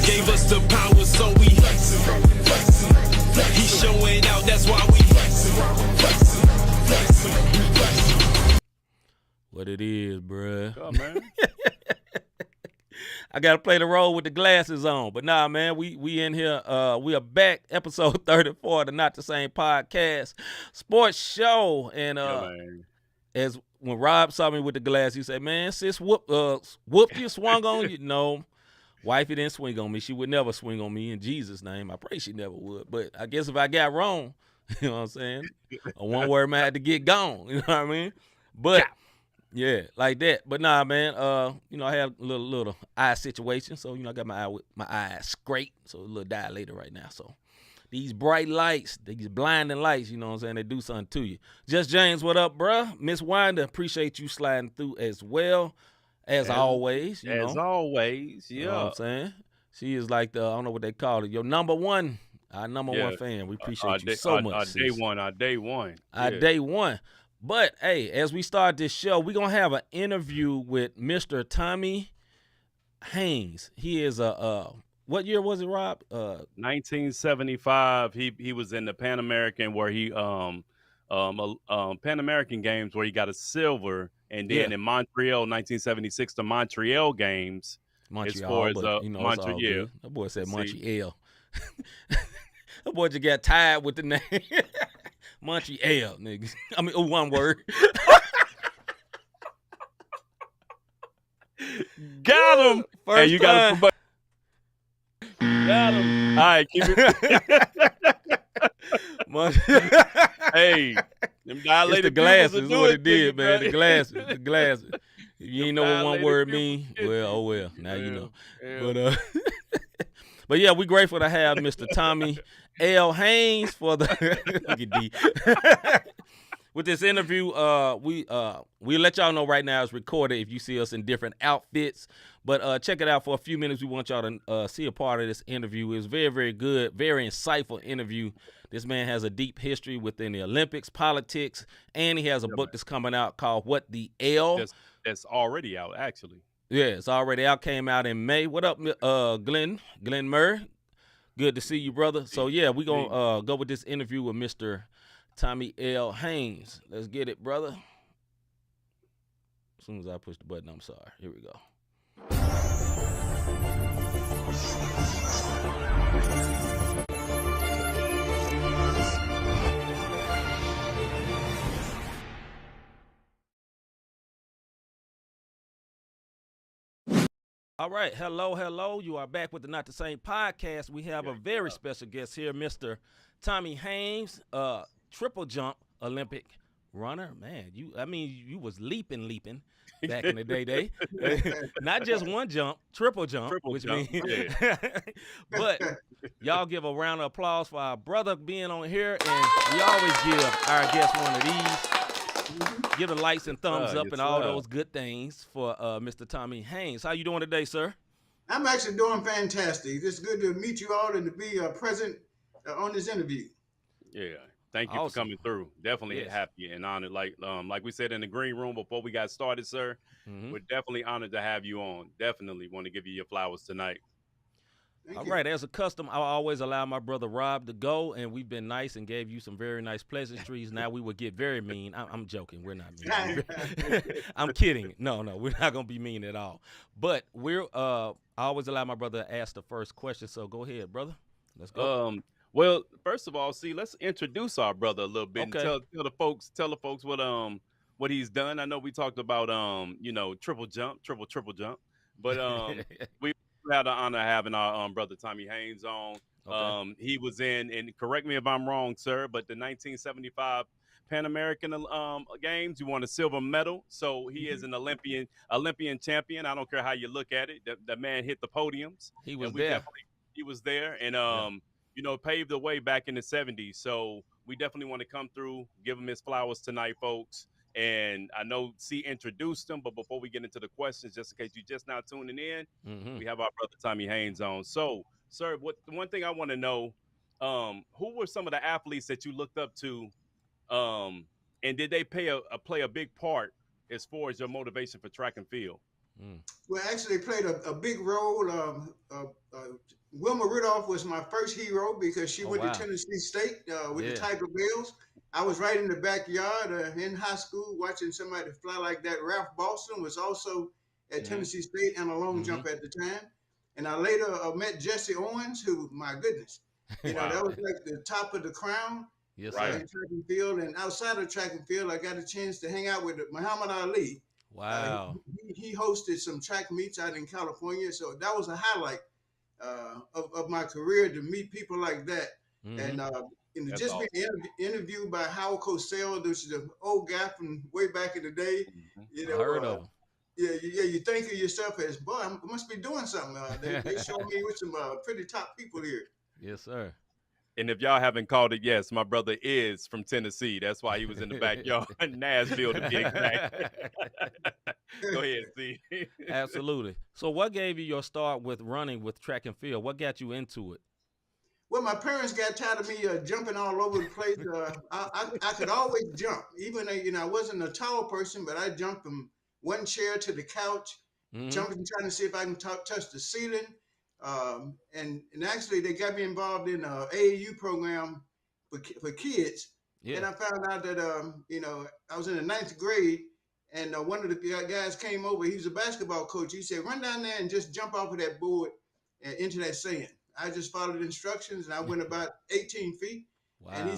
Gave us the power, so we he's showing out, that's why we What it is, bruh. Oh, man. I gotta play the role with the glasses on, but nah, man, we in here. We are back, episode 34 of the Not the Same Podcast Sports Show, and as when Rob saw me with the glass, he said, "Man, sis, whooped you, swung on you." No, wifey didn't swing on me. She would never swing on me in Jesus' name. I pray she never would, but I guess if I got wrong, you know what I'm saying, a one word man had to get gone. You know what I mean? But. Yeah, like that. But nah, man. You know, I had a little eye situation, so you know, I got my eyes scraped, so a little dilated right now. So these bright lights, these blinding lights, you know what I'm saying, they do something to you. Just James, what up, bruh? Miss Winder, appreciate you sliding through as well, as always. You know, always, yeah. You know what I'm saying? She is like the, I don't know what they call it, your number one, our number one fan. We appreciate you so much. Our day one. Our day one. But, hey, as we start this show, we're going to have an interview with Mr. Tommy Haynes. He is what year was it, Rob? 1975. He was in the Pan American where he Pan American games where he got a silver, and then in Montreal, 1976, the Montreal games. Montreal, but, you know, Montreal. That boy said Montreal. That boy just got tired with the name. Montreal, niggas. I mean, one word. Got him. First hey, you got him. Got him. All right, keep it. Hey, them dilated the glasses is what it did, man. The glasses. If you ain't know what one word mean, well, oh well. Now you know. Yeah. But yeah, we grateful to have Mr. Tommy L. Haynes for the look at D. With this interview. We let y'all know right now it's recorded if you see us in different outfits. But check it out for a few minutes. We want y'all to see a part of this interview. It was very, very good, very insightful interview. This man has a deep history within the Olympics, politics, and he has a book that's coming out called What the L. That's already out, actually. Yeah, it's already out. Came out in May. What up, Glenn Murray? Good to see you, brother. So, yeah, we're going to go with this interview with Mr. Tommy L. Haynes. Let's get it, brother. As soon as I push the button, I'm sorry. Here we go. All right, hello. You are back with the Not the Same Podcast. We have a very special guest here, Mr. Tommy Haynes, triple jump Olympic runner. Man, you was leaping back in the day. Not just one jump, triple jump. Means, but y'all give a round of applause for our brother being on here, and we always give our guests one of these. Give the likes and thumbs up and all those good things for Mr. Tommy Haynes. How you doing today, sir? I'm actually doing fantastic. It's good to meet you all and to be present on this interview. Yeah, thank you for coming through. Definitely happy and honored. Like we said in the green room before we got started, sir, we're definitely honored to have you on. Definitely want to give you your flowers tonight. Thank all you. right, as a custom, I always allow my brother Rob to go, and we've been nice and gave you some very nice pleasantries. Now we would get very mean. I'm joking. We're not mean. I'm kidding. No, we're not going to be mean at all. But I always allow my brother to ask the first question, so go ahead, brother. Let's go. Well, first of all, let's introduce our brother a little bit. Okay. And tell the folks what he's done. I know we talked about triple jump, but we had the honor of having our brother Tommy Haynes on. Okay. He was in, and correct me if I'm wrong, sir, but the 1975 Pan American Games, you won a silver medal. So he is an Olympian champion. I don't care how you look at it. The man hit the podiums. He was there. He was there, and paved the way back in the 70s. So we definitely want to come through, give him his flowers tonight, folks. And I know C introduced him, but before we get into the questions, just in case you're just now tuning in, we have our brother Tommy Haynes on. So, sir, the one thing I want to know, who were some of the athletes that you looked up to, and did they play a big part as far as your motivation for track and field? Well, actually, played a big role. Wilma Rudolph was my first hero because she Oh, went to wow. Tennessee State with the Yeah. Tiger Bills. I was right in the backyard in high school watching somebody fly like that. Ralph Boston was also at Tennessee State and a long jump at the time. And I later met Jesse Owens, who, my goodness, that Wow. was like the top of the crown Yes, Right. sir. in track and field. And outside of track and field, I got a chance to hang out with Muhammad Ali. Wow. He hosted some track meets out in California. So that was a highlight of my career to meet people like that. Mhm. And That's just awesome. being interviewed by Howard Cosell, which is an old guy from way back in the day. Mhm. I heard of him. You think of yourself as, boy, I must be doing something. They show me with some pretty top people here. Yes, sir. And if y'all haven't called it, yes, my brother is from Tennessee. That's why he was in the backyard in Nashville to be exact. Go ahead, see. Absolutely. So what gave you your start with running with track and field? What got you into it? Well, my parents got tired of me jumping all over the place. I could always jump, even though, I wasn't a tall person, but I jumped from one chair to the couch, jumping, trying to see if I can touch the ceiling. And actually, they got me involved in an AAU program for kids. Yeah. And I found out that, I was in the 9th grade, and one of the guys came over. He was a basketball coach. He said, run down there and just jump off of that board and into that sand. I just followed instructions, and I went about 18 feet. Wow. And he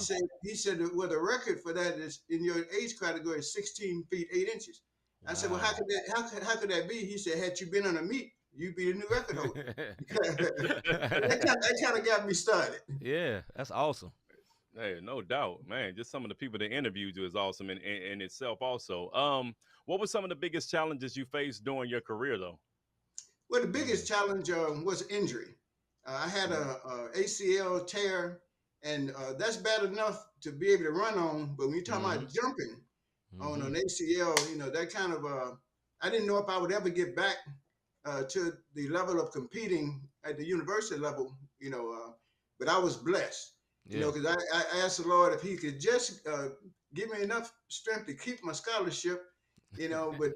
said, well, the record for that is in your age category is 16 feet 8 inches. I said, well, how could that be? He said, had you been on a meet, you'd be the new record holder. that kind of got me started. Yeah, that's awesome. Hey, no doubt, man. Just some of the people that interviewed you is awesome in itself also. What were some of the biggest challenges you faced during your career, though? Well, the biggest challenge was injury. I had a ACL tear, and that's bad enough to be able to run on. But when you're talking about jumping on an ACL, that kind of I didn't know if I would ever get back to the level of competing at the university level, but I was blessed, because I asked the Lord if He could just give me enough strength to keep my scholarship, but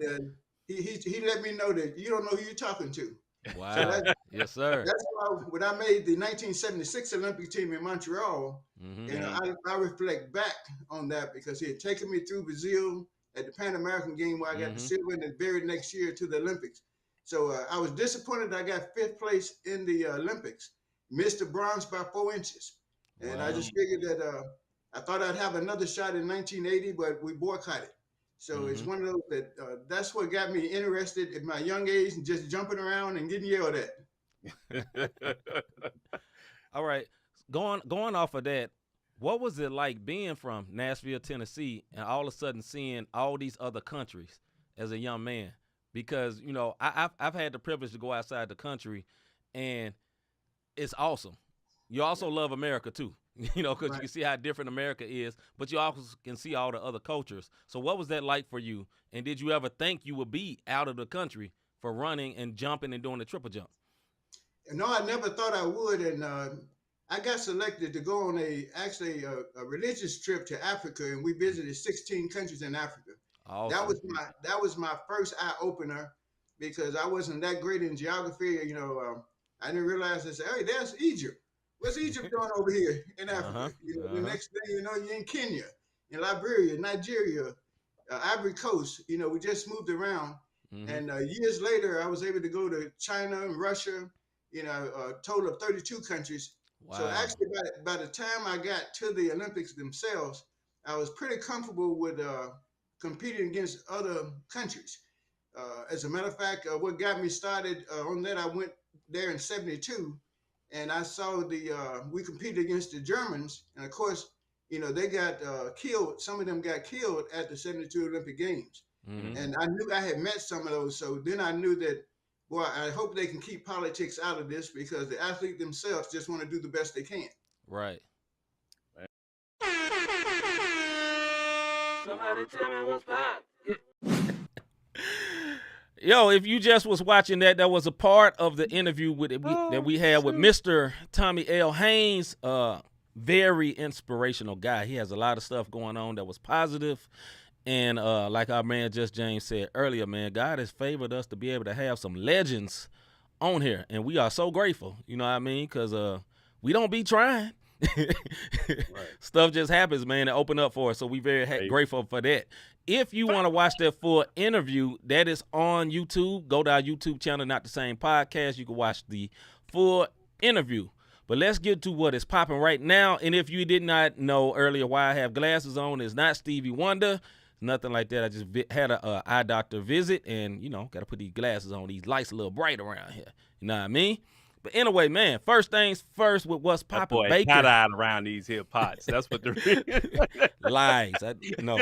he let me know that you don't know who you're talking to. Wow. So yes, sir. that's why when I made the 1976 Olympic team in Montreal, I reflect back on that because He had taken me through Brazil at the Pan American game where I got the silver, and the very next year to the Olympics. So I was disappointed I got 5th place in the Olympics, missed the bronze by 4 inches. And Wow. I just figured that I thought I'd have another shot in 1980, but we boycotted. So it's one of those that's what got me interested at my young age and just jumping around and getting yelled at. All right. Going off of that, what was it like being from Nashville, Tennessee, and all of a sudden seeing all these other countries as a young man? Because, I've had the privilege to go outside the country, and it's awesome. You also love America, too, because you can see how different America is, but you also can see all the other cultures. So what was that like for you? And did you ever think you would be out of the country for running and jumping and doing the triple jump? No, I never thought I would. And I got selected to go on a religious trip to Africa, and we visited 16 countries in Africa. Awesome. That was my first eye opener because I wasn't that great in geography. I didn't realize I said, hey, there's Egypt. What's Egypt doing over here in Africa? The next thing you're in Kenya, in Liberia, Nigeria, Ivory Coast. We just moved around. And years later, I was able to go to China and Russia, a total of 32 countries. Wow. So actually, by the time I got to the Olympics themselves, I was pretty comfortable with competing against other countries. As a matter of fact, what got me started on that, I went there in '72, and I saw we competed against the Germans, and of course, they got killed. Some of them got killed at the '72 Olympic Games, and I knew I had met some of those. So then I knew that, boy, I hope they can keep politics out of this because the athlete themselves just want to do the best they can. Right. Somebody tell me what's pop. Yo, if you just was watching that was a part of the interview that we had with Mr. Tommy L. Haynes. Very inspirational guy. He has a lot of stuff going on that was positive. And like our man Just James said earlier, man, God has favored us to be able to have some legends on here, and we are so grateful. You know what I mean? Because we don't be trying. Stuff just happens, man, to open up for us. So we very grateful for that. If you want to watch that full interview, that is on YouTube. Go to our YouTube channel, Not the Same Podcast. You can watch the full interview. But let's get to what is popping right now. And if you did not know earlier why I have glasses on, it's not Stevie Wonder. It's nothing like that. I just had a eye doctor visit, and, you know, got to put these glasses on. These lights a little bright around here. You know what I mean? But anyway, man, first things first with what's popping. Baker. Cat-eyed around these here pots. That's what they're lies. No.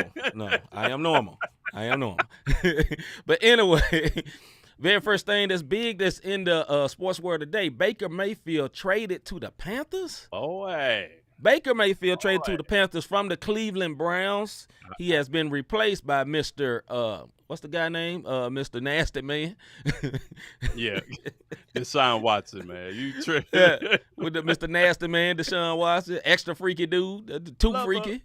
I am normal. But anyway, very first thing that's big that's in the sports world today, Baker Mayfield traded to the Panthers. Oh, hey. Baker Mayfield traded to the Panthers from the Cleveland Browns. He has been replaced by Mr. What's the guy name? Mr. Nasty Man. Yeah. Deshaun Watson, man. You with the Mr. Nasty Man, Deshaun Watson, extra freaky dude, too freaky.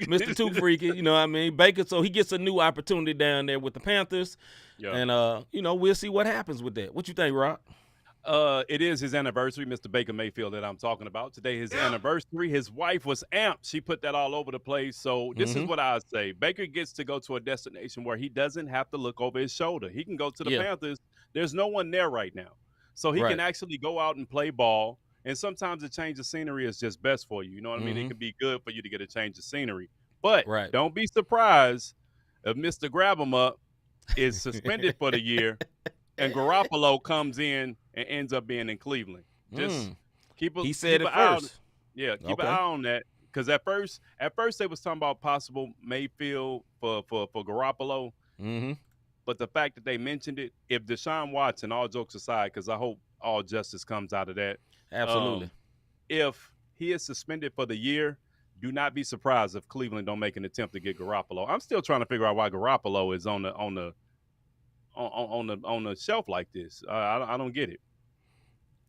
Mr. Too Freaky, you know what I mean? Baker, so he gets a new opportunity down there with the Panthers. Yeah. And you know, we'll see what happens with that. What you think, Rob? It is his anniversary, Mr. Baker Mayfield, that I'm talking about. Today, his anniversary. His wife was amped. She put that all over the place. So this is what I would say. Baker gets to go to a destination where he doesn't have to look over his shoulder. He can go to the Panthers. There's no one there right now. So he can actually go out and play ball. And sometimes a change of scenery is just best for you. You know what I mean? It can be good for you to get a change of scenery. But don't be surprised if Mr. Grab-em-up is suspended for the year and Garoppolo comes in and ends up being in Cleveland. Just keep an eye on that. Because at first they was talking about possible Mayfield for Garoppolo. But the fact that they mentioned it, if Deshaun Watson, all jokes aside, because I hope all justice comes out of that. Absolutely. If he is suspended for the year, do not be surprised if Cleveland don't make an attempt to get Garoppolo. I'm still trying to figure out why Garoppolo is on the shelf like this. I don't get it.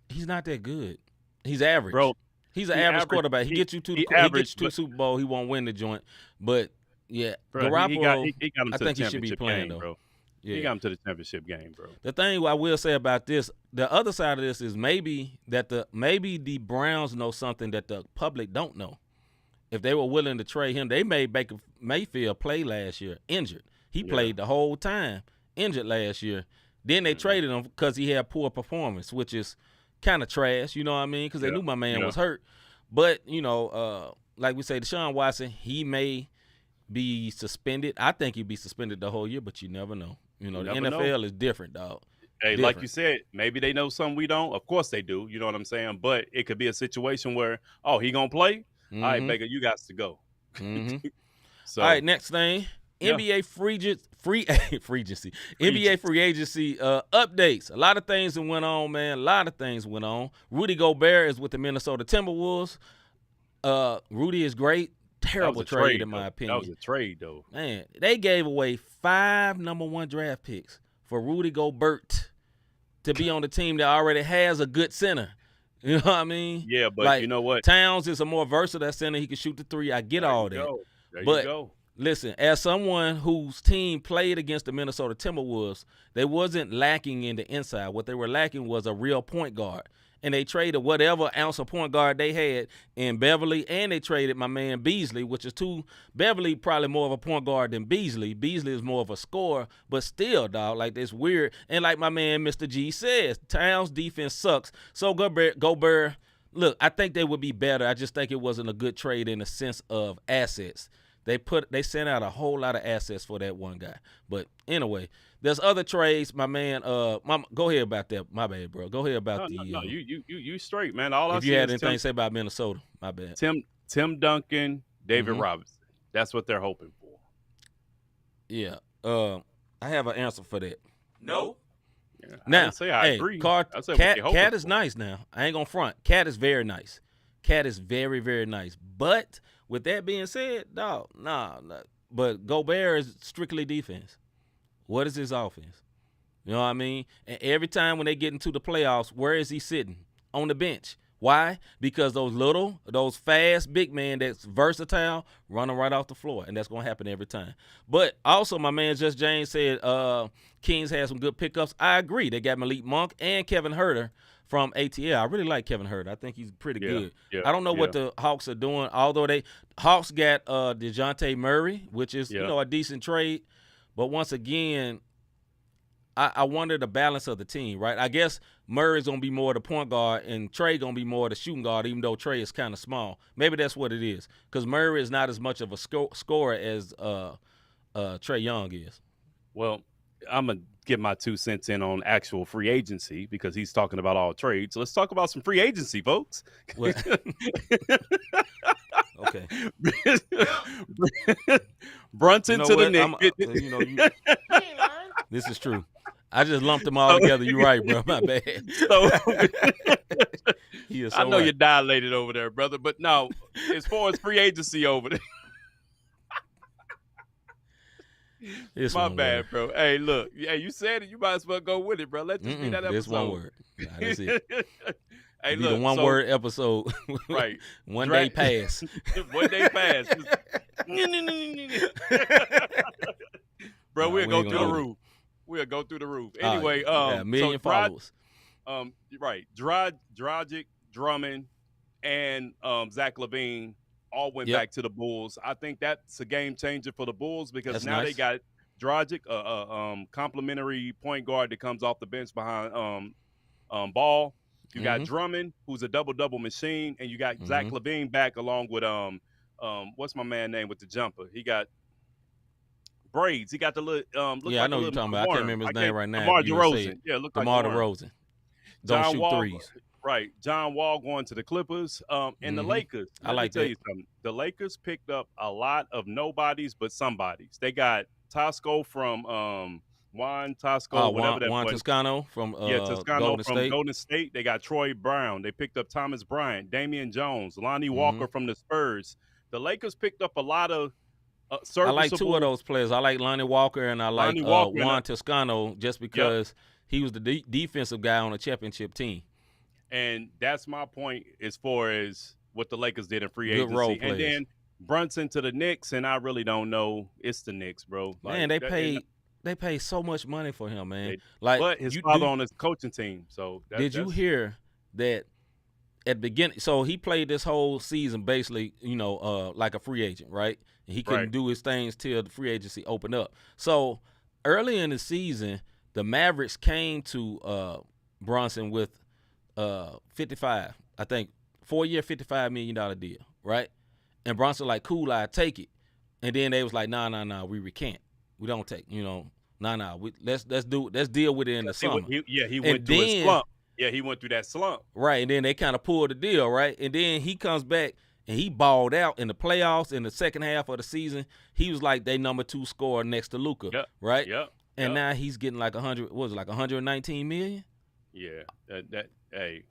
He's not that good. He's average, bro. He's an average quarterback. He gets you to the Super Bowl. He won't win the joint, but yeah, bro, Garoppolo. He got him to I think the he should be playing game, though. Bro. Yeah. He got him to the championship game, bro. The thing I will say about this, the other side of this is maybe the Browns know something that the public don't know. If they were willing to trade him, they made Baker Mayfield play last year injured. He played the whole time injured last year. Then they traded him because he had poor performance, which is kind of trash, you know what I mean? Because they knew my man was hurt. But, you know, like we say, Deshaun Watson, he may be suspended. I think he'd be suspended the whole year, but you never know. You know, the NFL is different, dog. Hey, like you said, maybe they know something we don't. Of course they do. You know what I'm saying? But it could be a situation where, he going to play? All right, Baker, you got to go. So, all right, next thing. NBA free agency. NBA free agency updates. A lot of things that went on, man. A lot of things went on. Rudy Gobert is with the Minnesota Timberwolves. Rudy is great. Terrible trade in my opinion. That was a trade, though. Man, they gave away 5 number 1 draft picks for Rudy Gobert to be on the team that already has a good center. You know what I mean? Yeah, but you know what? Towns is a more versatile center. He can shoot the 3. I get all that. There you go. Listen, as someone whose team played against the Minnesota Timberwolves, they wasn't lacking in the inside. What they were lacking was a real point guard. And they traded whatever ounce of point guard they had in Beverly, and they traded my man Beasley, which is Beverly probably more of a point guard than Beasley. Beasley is more of a scorer, but still, dog, like this weird. And like my man Mr. G says, Towns' defense sucks. So Gobert, look, I think they would be better. I just think it wasn't a good trade in the sense of assets. They sent out a whole lot of assets for that one guy. But anyway, there's other trades, my man. Go ahead about that. My bad, bro. Go ahead about No, you straight, man. All if you had anything to say about Minnesota, my bad. Tim Duncan, David Robinson. That's what they're hoping for. Yeah. I have an answer for that. No. Yeah, now, I agree. Cat is nice now. I ain't gonna front. Cat is very nice. Cat is very, very nice. But with that being said, dog, nah. But Gobert is strictly defense. What is his offense? You know what I mean? And every time when they get into the playoffs, where is he sitting? On the bench. Why? Because those fast big men that's versatile, running right off the floor, and that's going to happen every time. But also, my man Just James said Kings had some good pickups. I agree. They got Malik Monk and Kevin Huerter from ATL. I really like Kevin Huerter. I think he's pretty good. Yeah, I don't know what the Hawks are doing, although Hawks got DeJounte Murray, which is a decent trade. But once again, I wonder the balance of the team, right? I guess Murray's going to be more the point guard and Trey going to be more the shooting guard, even though Trey is kind of small. Maybe that's what it is, because Murray is not as much of a scorer as Trey Young is. Well, I'm going to get my 2 cents in on actual free agency because he's talking about all trades. So let's talk about some free agency, folks. Okay. Brunson to the Knicks. This is true. I just lumped them all together. You're right, bro. My bad. I know you're dilated over there, brother. But no, as far as free agency over there. My bad, bro. Hey, look. Yeah, you said it. You might as well go with it, bro. Let's just be that episode. This one word. Nah, that's it. Hey, look. The one-word episode. Right. One day pass. One day pass. Bro, we'll go through the roof. We'll go through the roof. Anyway, a million followers. Right. Dragic, Drummond, and Zach LaVine all went back to the Bulls. I think that's a game changer for the Bulls because they got Dragic, complimentary point guard that comes off the bench behind Ball. You got Drummond, who's a double-double machine, and you got Zach LaVine back along with what's my man name with the jumper? He got braids. He got the little I know what you're talking about. I can't remember his name right now. DeMar DeRozan. Yeah, look like DeMar DeRozan. Don't shoot threes. Right. John Wall going to the Clippers. And the Lakers. I like tell you something. The Lakers picked up a lot of nobodies but somebodies. They got Tosco from Juan Tosco, whatever that Juan was. Toscano from Golden State. They got Troy Brown. They picked up Thomas Bryant, Damian Jones, Lonnie Walker from the Spurs. The Lakers picked up a lot of I like 2 of those players. I like Lonnie Walker and I like Juan Toscano just because he was the defensive guy on a championship team. And that's my point as far as what the Lakers did in free agency. Role players. And then Brunson to the Knicks, and I really don't know. It's the Knicks, bro. Man, they paid so much money for him, man. But his father on his coaching team. So did you hear that at the beginning? So he played this whole season basically, like a free agent, right? And he couldn't do his things till the free agency opened up. So early in the season, the Mavericks came to Brunson with 55, I think, 4-year, $55 million deal, right? And Brunson like, cool, I take it. And then they was like, nah, we recant. We don't take, let's deal with it in the summer. He went through a slump. Yeah, he went through that slump. Right, and then they kind of pulled the deal, right? And then he comes back and he balled out in the playoffs in the second half of the season. He was like their number 2 scorer next to Luka, right? Yep. And now he's getting like 119 million? Yeah, hey.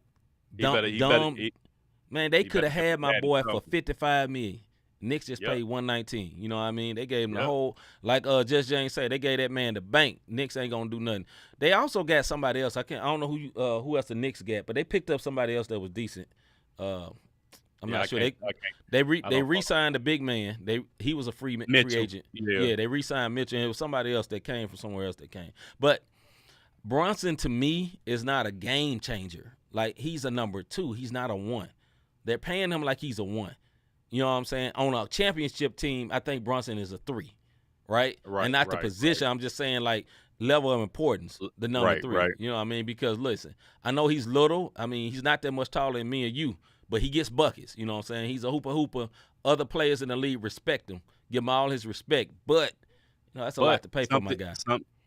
Man, they could have had my boy for $55 million. Knicks just paid $119. You know what I mean? They gave him the whole, like Just James said, they gave that man the bank. Knicks ain't gonna do nothing. They also got somebody else. I don't know who else the Knicks got, but they picked up somebody else that was decent. I'm not sure. They re-signed the big man. He was a free agent. Yeah, they re-signed Mitchell, and it was somebody else that came from somewhere else that came. But Brunson to me is not a game changer. Like, he's a number 2. He's not a 1. They're paying him like he's a 1. You know what I'm saying? On a championship team, I think Brunson is a 3, right? And not the position. I'm just saying, like, level of importance, the number 3. You know what I mean? Because, listen, I know he's little. I mean, he's not that much taller than me or you, but he gets buckets. You know what I'm saying? He's a hooper. Other players in the league respect him. Give him all his respect. But, that's a lot to pay for my guy.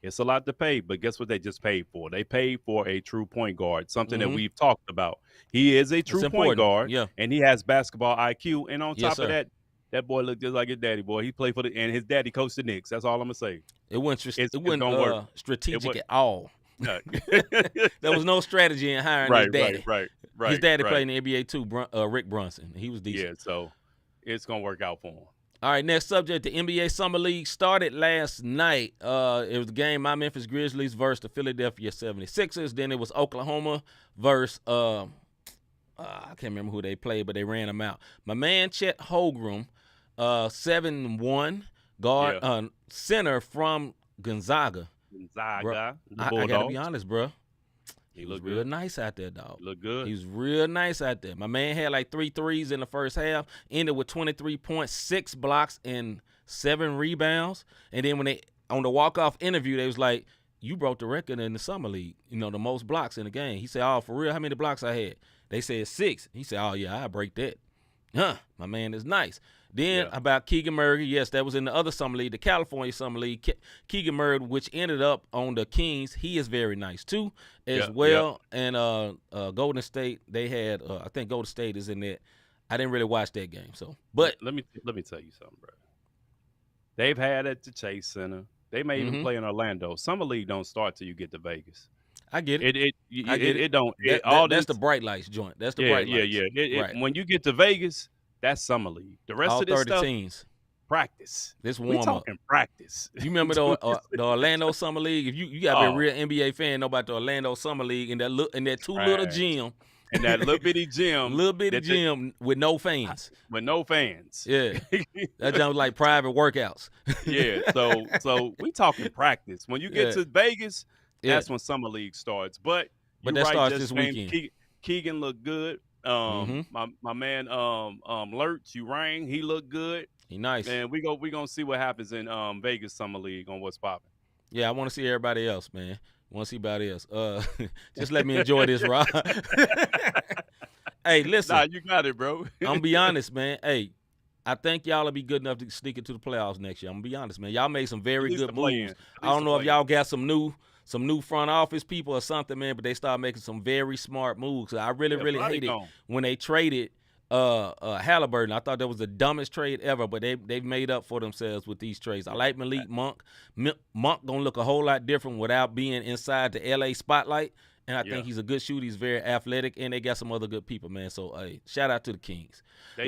It's a lot to pay, but guess what they just paid for? They paid for a true point guard, something that we've talked about. He is a true point guard, and he has basketball IQ. And on top of that boy looked just like his daddy, boy. He played for and his daddy coached the Knicks. That's all I'm going to say. It wasn't strategic at all. No. There was no strategy in hiring his daddy. Right. His daddy played in the NBA too, Rick Brunson. He was decent. Yeah, so it's going to work out for him. All right, next subject. The NBA Summer League started last night. It was the game, my Memphis Grizzlies versus the Philadelphia 76ers. Then it was Oklahoma versus, I can't can't remember who they played, but they ran them out. My man Chet Holmgren, 7'1", guard, center from Gonzaga. Gonzaga. I gotta be honest, bro. He was looked real good. nice out there, dog. Look good. He was real nice out there. My man had like 3 threes in the first half, ended with 23 points, 6 blocks, and 7 rebounds. And then when they on the walk-off interview, they was like, "You broke the record in the summer league, the most blocks in the game." He said, "Oh, for real? How many blocks I had?" They said 6. He said, "Oh, yeah, I break that." My man is nice. Then about Keegan Murray, yes, that was in the other summer league, the California summer league. Keegan Murray, which ended up on the Kings, he is very nice too, as well. And Golden State, they had, I think Golden State is in that. I didn't really watch that game, so. But let me tell you something, bro. They've had it at the Chase Center. They may even play in Orlando. Summer league don't start till you get to Vegas. I get it. It don't. That's the bright lights joint. That's the bright lights. Right. When you get to Vegas, that's summer league. The rest all of this 30 stuff, teams. Practice. This warm We talking practice. You remember the Orlando Summer League? If you gotta be a real NBA fan, know about the Orlando Summer League and that little gym. And that little bitty gym. With no fans. With no fans. Yeah. That jump like private workouts. Yeah. So we talking practice. When you get to Vegas, that's when summer league starts. But that starts this weekend. Keegan looked good. My man Lurch, you rang, he looked good. He nice. And we gonna see what happens in Vegas Summer League on what's popping. Yeah, I want to see everybody else, man. Want to see everybody else. Just let me enjoy this, Rob. Hey, listen. Nah, you got it, bro. I'm gonna be honest, man. Hey, I think y'all will be good enough to sneak into the playoffs next year. I'm gonna be honest, man. Y'all made some very good moves. I don't know if y'all got some new front office people or something, man, but they started making some very smart moves. I really hated when they traded Halliburton. I thought that was the dumbest trade ever, but they've made up for themselves with these trades. I like Malik Monk. Monk gonna look a whole lot different without being inside the LA spotlight. And I think he's a good shooter. He's very athletic, and they got some other good people, man. So, hey, shout out to the Kings. They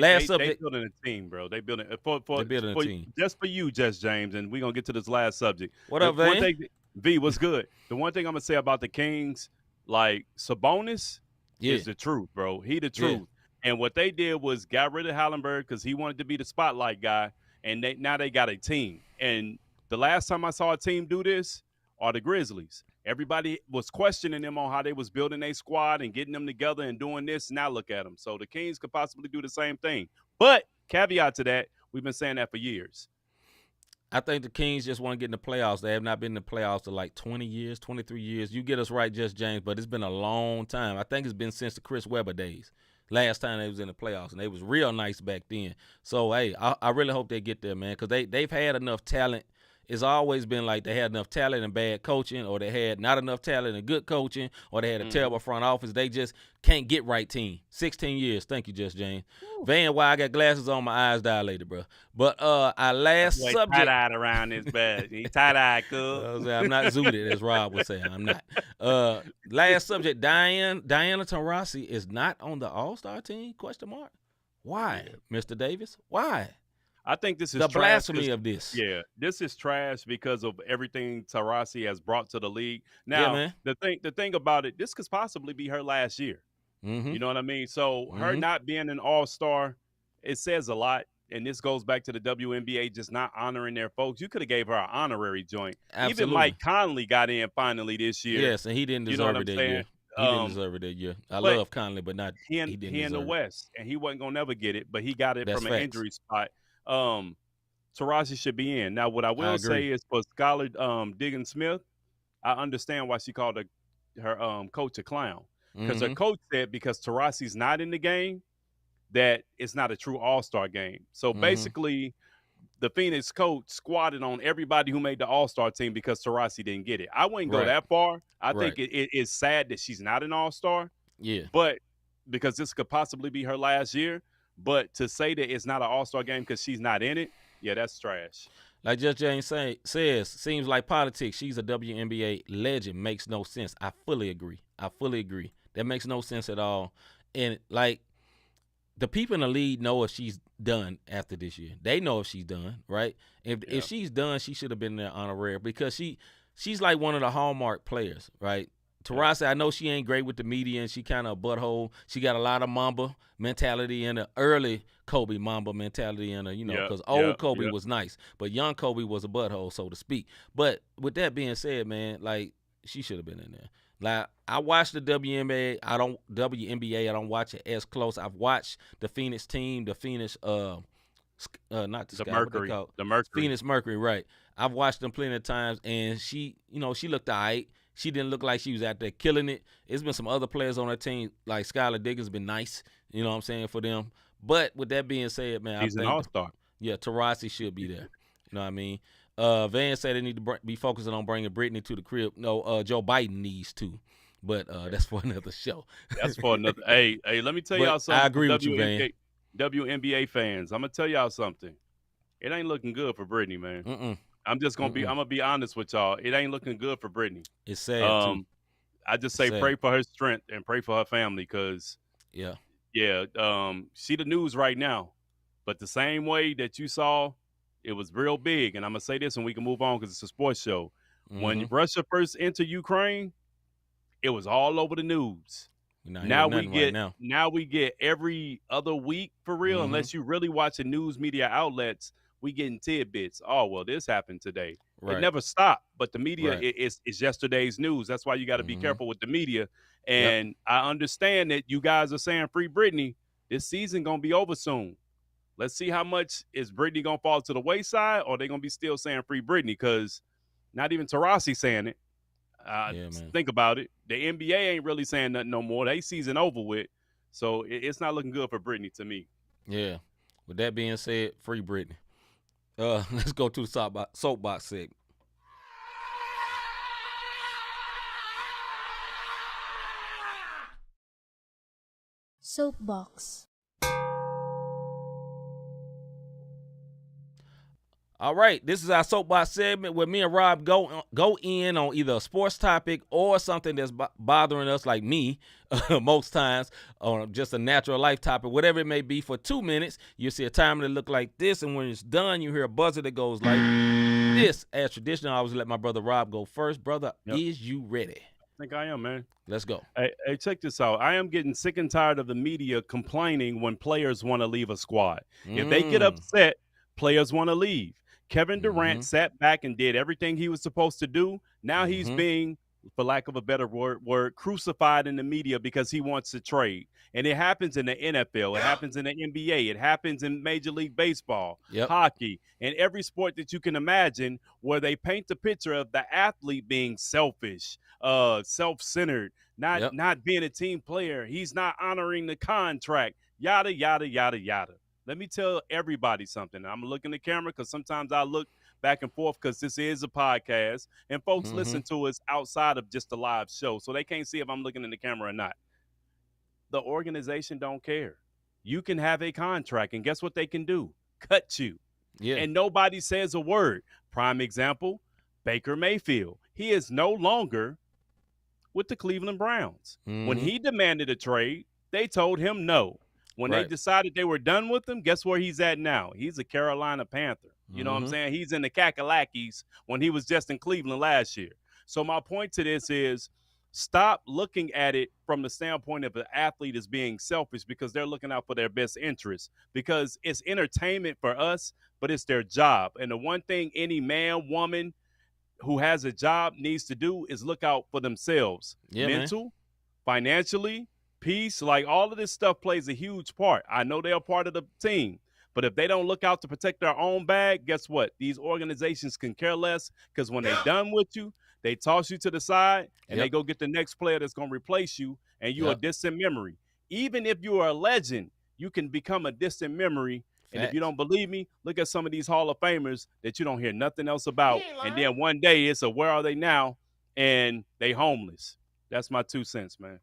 building a team, bro. They building a team just for you, Jess James. And we're gonna get to this last subject. What up, Van? V, what's good? The one thing I'm gonna say about the Kings, like Sabonis, is the truth, bro. He the truth. Yeah. And what they did was got rid of Hallenberg because he wanted to be the spotlight guy, and now they got a team. And the last time I saw a team do this are the Grizzlies. Everybody was questioning them on how they was building a squad and getting them together and doing this. Now look at them. So the Kings could possibly do the same thing. But caveat to that, we've been saying that for years. I think the Kings just want to get in the playoffs. They have not been in the playoffs in like 20 years, 23 years. You get us right, Just James, but it's been a long time. I think it's been since the Chris Webber days. Last time they was in the playoffs, and they was real nice back then. So, hey, I really hope they get there, man, because they've had enough talent. It's always been like they had enough talent and bad coaching, or they had not enough talent and good coaching, or they had a terrible front office. They just can't get right team. 16 years. Thank you, Just James. Van, why I got glasses on, my eyes dilated, bro. But our last subject. Tie-dyed around his bed. He tie-dyed, cool. I'm not zooted, as Rob would say. I'm not. Last subject, Diana Taurasi is not on the All-Star team? ? Why, Mr. Davis? Why? I think this is the trash blasphemy of this. Yeah, this is trash because of everything Taurasi has brought to the league. Now, the thing about it, this could possibly be her last year. You know what I mean? So her not being an all-star, it says a lot. And this goes back to the WNBA just not honoring their folks. You could have gave her an honorary joint. Absolutely. Even Mike Conley got in finally this year. Yes, and he didn't deserve it that year. He didn't deserve it that year. I love Conley, but not he didn't deserve it. He in the West, and he wasn't going to never get it, but he got it from an injury spot. Taurasi should be in. Now, what I will say is for Skylar Diggins Smith, I understand why she called her coach a clown. Because her coach said because Taurasi's not in the game, that it's not a true all-star game. So basically, the Phoenix coach squatted on everybody who made the all-star team because Taurasi didn't get it. I wouldn't go that far. I think it is sad that she's not an all-star. Yeah. But because this could possibly be her last year. But to say that it's not an all-star game because she's not in it, yeah, that's trash. Like Just James says, seems like politics. She's a WNBA legend. Makes no sense. I fully agree. That makes no sense at all. And, like, the people in the league know if she's done after this year. They know if she's done, right? If she's done, she should have been there honorary because she's like one of the hallmark players, right? Taurasi, I know she ain't great with the media, and she kind of a butthole. She got a lot of Mamba mentality and the early Kobe Mamba mentality in her, because old Kobe was nice, but young Kobe was a butthole, so to speak. But with that being said, man, like, she should have been in there. Like, I watched the WNBA. I don't watch it as close. I've watched the Phoenix team, the Phoenix not the Sky, Mercury, the Mercury, Phoenix Mercury, right? I've watched them plenty of times, and she looked all right. She didn't look like she was out there killing it. There's been some other players on her team, like Skylar Diggins, been nice, you know what I'm saying, for them. But with that being said, man, she's I think an all-star. Yeah, Taurasi should be there. You know what I mean? Van said they need to be focusing on bringing Brittany to the crib. No, Joe Biden needs to. But that's for another show. That's for another. Hey, let me tell y'all something. I agree with you, Van. WNBA fans, I'm gonna tell y'all something. It ain't looking good for Brittany, man. I'm just gonna I'm gonna be honest with y'all. It ain't looking good for Brittany. It's sad too. I just say pray for her strength and pray for her family, because she the news right now. But the same way that you saw, it was real big. And I'm gonna say this, and we can move on because it's a sports show. When Russia first entered Ukraine, it was all over the news. Now we get every other week for real, unless you really watch the news media outlets, we getting tidbits. Oh, well, this happened today. Right. It never stopped, but the media is yesterday's news. That's why you got to be careful with the media. And I understand that you guys are saying free Brittany. This season going to be over soon. Let's see how much is Brittany going to fall to the wayside, or they going to be still saying free Brittany, because not even Taurasi saying it. Think about it. The NBA ain't really saying nothing no more. They season over with. So it's not looking good for Brittany to me. Yeah. With that being said, free Brittany. Let's go to the soapbox segment. Soapbox. All right, this is our soapbox segment where me and Rob go in on either a sports topic or something that's bothering us, like me, most times, or just a natural life topic, whatever it may be. For 2 minutes, you see a timer that look like this, and when it's done, you hear a buzzer that goes like this. As traditional, I always let my brother Rob go first. Brother, is you ready? I think I am, man. Let's go. Hey, check this out. I am getting sick and tired of the media complaining when players want to leave a squad. If they get upset, players want to leave. Kevin Durant sat back and did everything he was supposed to do. Now he's being, for lack of a better word, crucified in the media because he wants to trade. And it happens in the NFL. It happens in the NBA. It happens in Major League Baseball, hockey, and every sport that you can imagine, where they paint the picture of the athlete being selfish, self-centered, not being a team player. He's not honoring the contract, yada, yada, yada, yada. Let me tell everybody something. I'm looking at the camera because sometimes I look back and forth because this is a podcast, and folks listen to us outside of just a live show, so they can't see if I'm looking in the camera or not. The organization don't care. You can have a contract, and guess what they can do? Cut you. Yeah. And nobody says a word. Prime example, Baker Mayfield. He is no longer with the Cleveland Browns. When he demanded a trade, they told him no. When they decided they were done with him, guess where he's at now? He's a Carolina Panther. You know what I'm saying? He's in the Kakalakis when he was just in Cleveland last year. So my point to this is, stop looking at it from the standpoint of an athlete as being selfish because they're looking out for their best interests, because it's entertainment for us, but it's their job. And the one thing any man, woman who has a job needs to do is look out for themselves. Mental, financially, peace, like all of this stuff plays a huge part. I know they're a part of the team, but if they don't look out to protect their own bag, guess what? These organizations can care less, because when they're done with you, they toss you to the side and they go get the next player that's going to replace you, and you're a distant memory. Even if you are a legend, you can become a distant memory. And if you don't believe me, look at some of these Hall of Famers that you don't hear nothing else about. And then one day it's a where are they now? And they homeless. That's my 2 cents, man.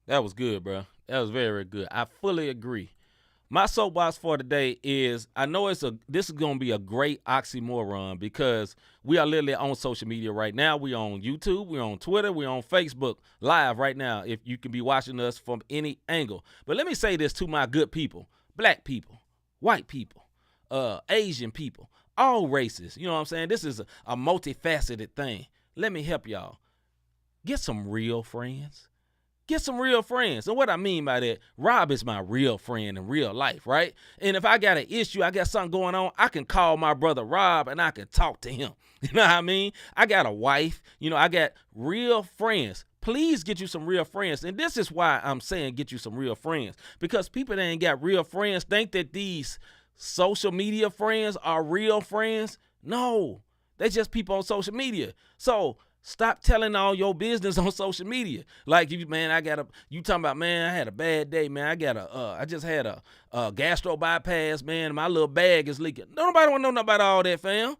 That was good, bro. That was very, very good. I fully agree. My soapbox for today is, I know this is going to be a great oxymoron, because we are literally on social media right now. We're on YouTube, we're on Twitter, we're on Facebook live right now, if you can be watching us from any angle. But let me say this to my good people, black people, white people, Asian people, all races. You know what I'm saying? This is a multifaceted thing. Let me help y'all. get some real friends. Get some real friends. And what I mean by that, Rob is my real friend in real life, right? And if I got an issue, I got something going on, I can call my brother Rob and I can talk to him. You know what I mean? I got a wife. I got real friends. Please get you some real friends. And this is why I'm saying get you some real friends. Because people that ain't got real friends think that these social media friends are real friends. No, they just people on social media. So stop telling all your business on social media. Like you talking about, man, I had a bad day, man. I just had a gastro bypass, man. My little bag is leaking. Nobody want to know nothing about all that, fam.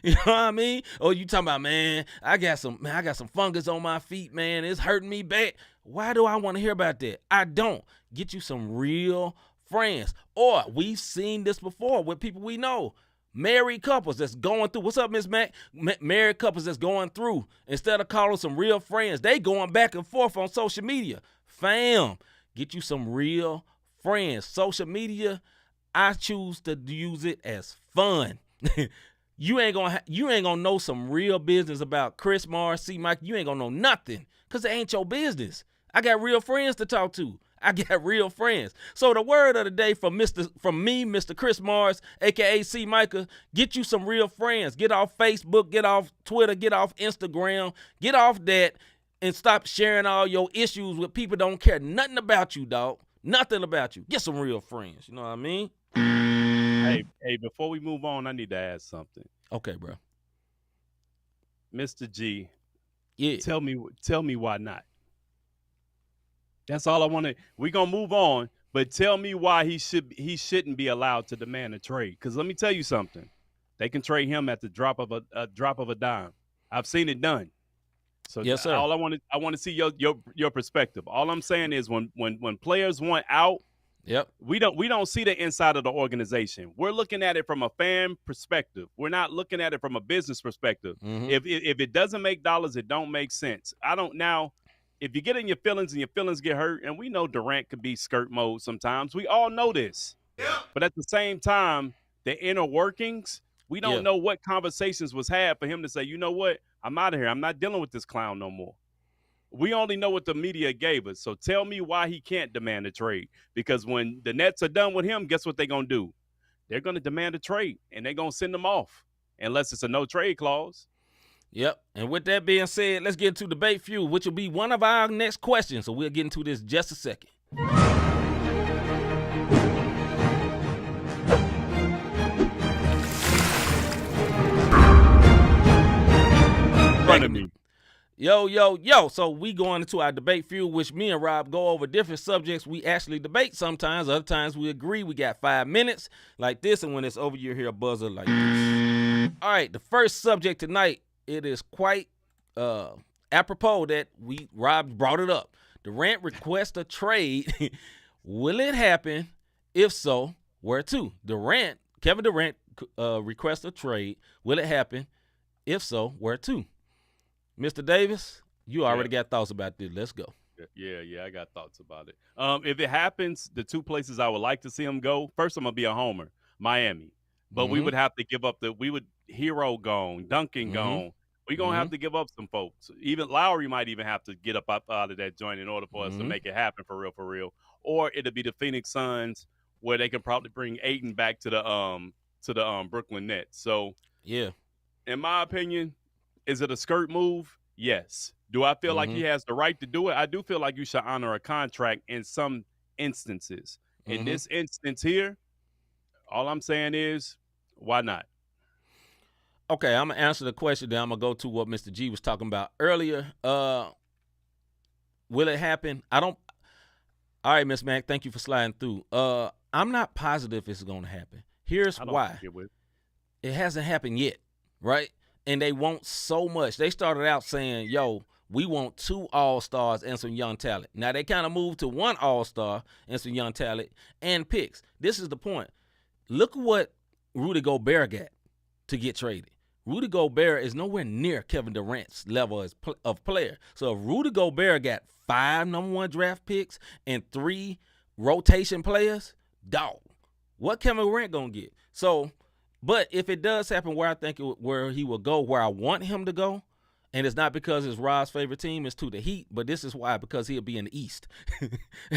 You know what I mean? Or you talking about, man, I got some fungus on my feet, man. It's hurting me bad. Why do I want to hear about that? I don't. Get you some real friends. Or we've seen this before with people we know. Married couples that's going through. What's up, Miss Mac? Married couples that's going through. Instead of calling some real friends, they going back and forth on social media. Fam, get you some real friends. Social media, I choose to use it as fun. You ain't gonna know some real business about Chris Mars, C. Mike. You ain't gonna know nothing because it ain't your business. I got real friends to talk to. I got real friends. So the word of the day from me, Mr. Chris Mars, a.k.a. C. Micah, get you some real friends. Get off Facebook, get off Twitter, get off Instagram, get off that, and stop sharing all your issues with people that don't care nothing about you, dog. Nothing about you. Get some real friends. You know what I mean? Hey, before we move on, I need to ask something. Okay, bro. Mr. G, yeah. Tell me why not. That's all I want to. We're going to move on, but tell me why he shouldn't be allowed to demand a trade. Because let me tell you something. They can trade him at the drop of a dime. I've seen it done. So yes, sir. All I want to see your perspective. All I'm saying is when players want out, yep, we don't see the inside of the organization. We're looking at it from a fan perspective. We're not looking at it from a business perspective. Mm-hmm. If it doesn't make dollars, it don't make sense. If you get in your feelings and your feelings get hurt, and we know Durant could be skirt mode sometimes. We all know this. Yeah. But at the same time, the inner workings, we don't know what conversations was had for him to say, you know what, I'm out of here. I'm not dealing with this clown no more. We only know what the media gave us. So tell me why he can't demand a trade. Because when the Nets are done with him, guess what they're going to do? They're going to demand a trade, and they're going to send him off unless it's a no-trade clause. Yep. And with that being said, let's get into debate fuel, which will be one of our next questions. So we'll get into this just a second. Front of me. Yo. So we going into our debate fuel, which me and Rob go over different subjects. We actually debate sometimes. Other times we agree. We got 5 minutes like this. And when it's over, you hear a buzzer like this. All right. The first subject tonight, it is quite apropos that Rob brought it up. Durant requests a trade. Will it happen? If so, where to? Kevin Durant requests a trade. Will it happen? If so, where to? Mr. Davis, you already got thoughts about this. Let's go. Yeah, I got thoughts about it. If it happens, the two places I would like to see him go, first I'm going to be a homer, Miami. But we would have to give up Hero gone, Duncan gone. We're going to have to give up some folks. Even Lowry might even have to get up out of that joint in order for us to make it happen for real. Or it'll be the Phoenix Suns where they can probably bring Ayton back to the Brooklyn Nets. So, yeah, in my opinion, is it a skirt move? Yes. Do I feel like he has the right to do it? I do feel like you should honor a contract in some instances. In this instance here, all I'm saying is, why not? Okay, I'm going to answer the question, then I'm going to go to what Mr. G was talking about earlier. Will it happen? All right, Miss Mac, thank you for sliding through. I'm not positive it's going to happen. Here's why. It hasn't happened yet, right? And they want so much. They started out saying, yo, we want 2 all-stars and some young talent. Now, they kind of moved to 1 all-star and some young talent and picks. This is the point. Look what Rudy Gobert got to get traded. Rudy Gobert is nowhere near Kevin Durant's level of player. So if Rudy Gobert got 5 number 1 draft picks and 3 rotation players, dog, what Kevin Durant going to get? So, but if it does happen where I think where he will go, where I want him to go, And it's not because it's Rob's favorite team, it's to the Heat, but this is why, because he'll be in the East. I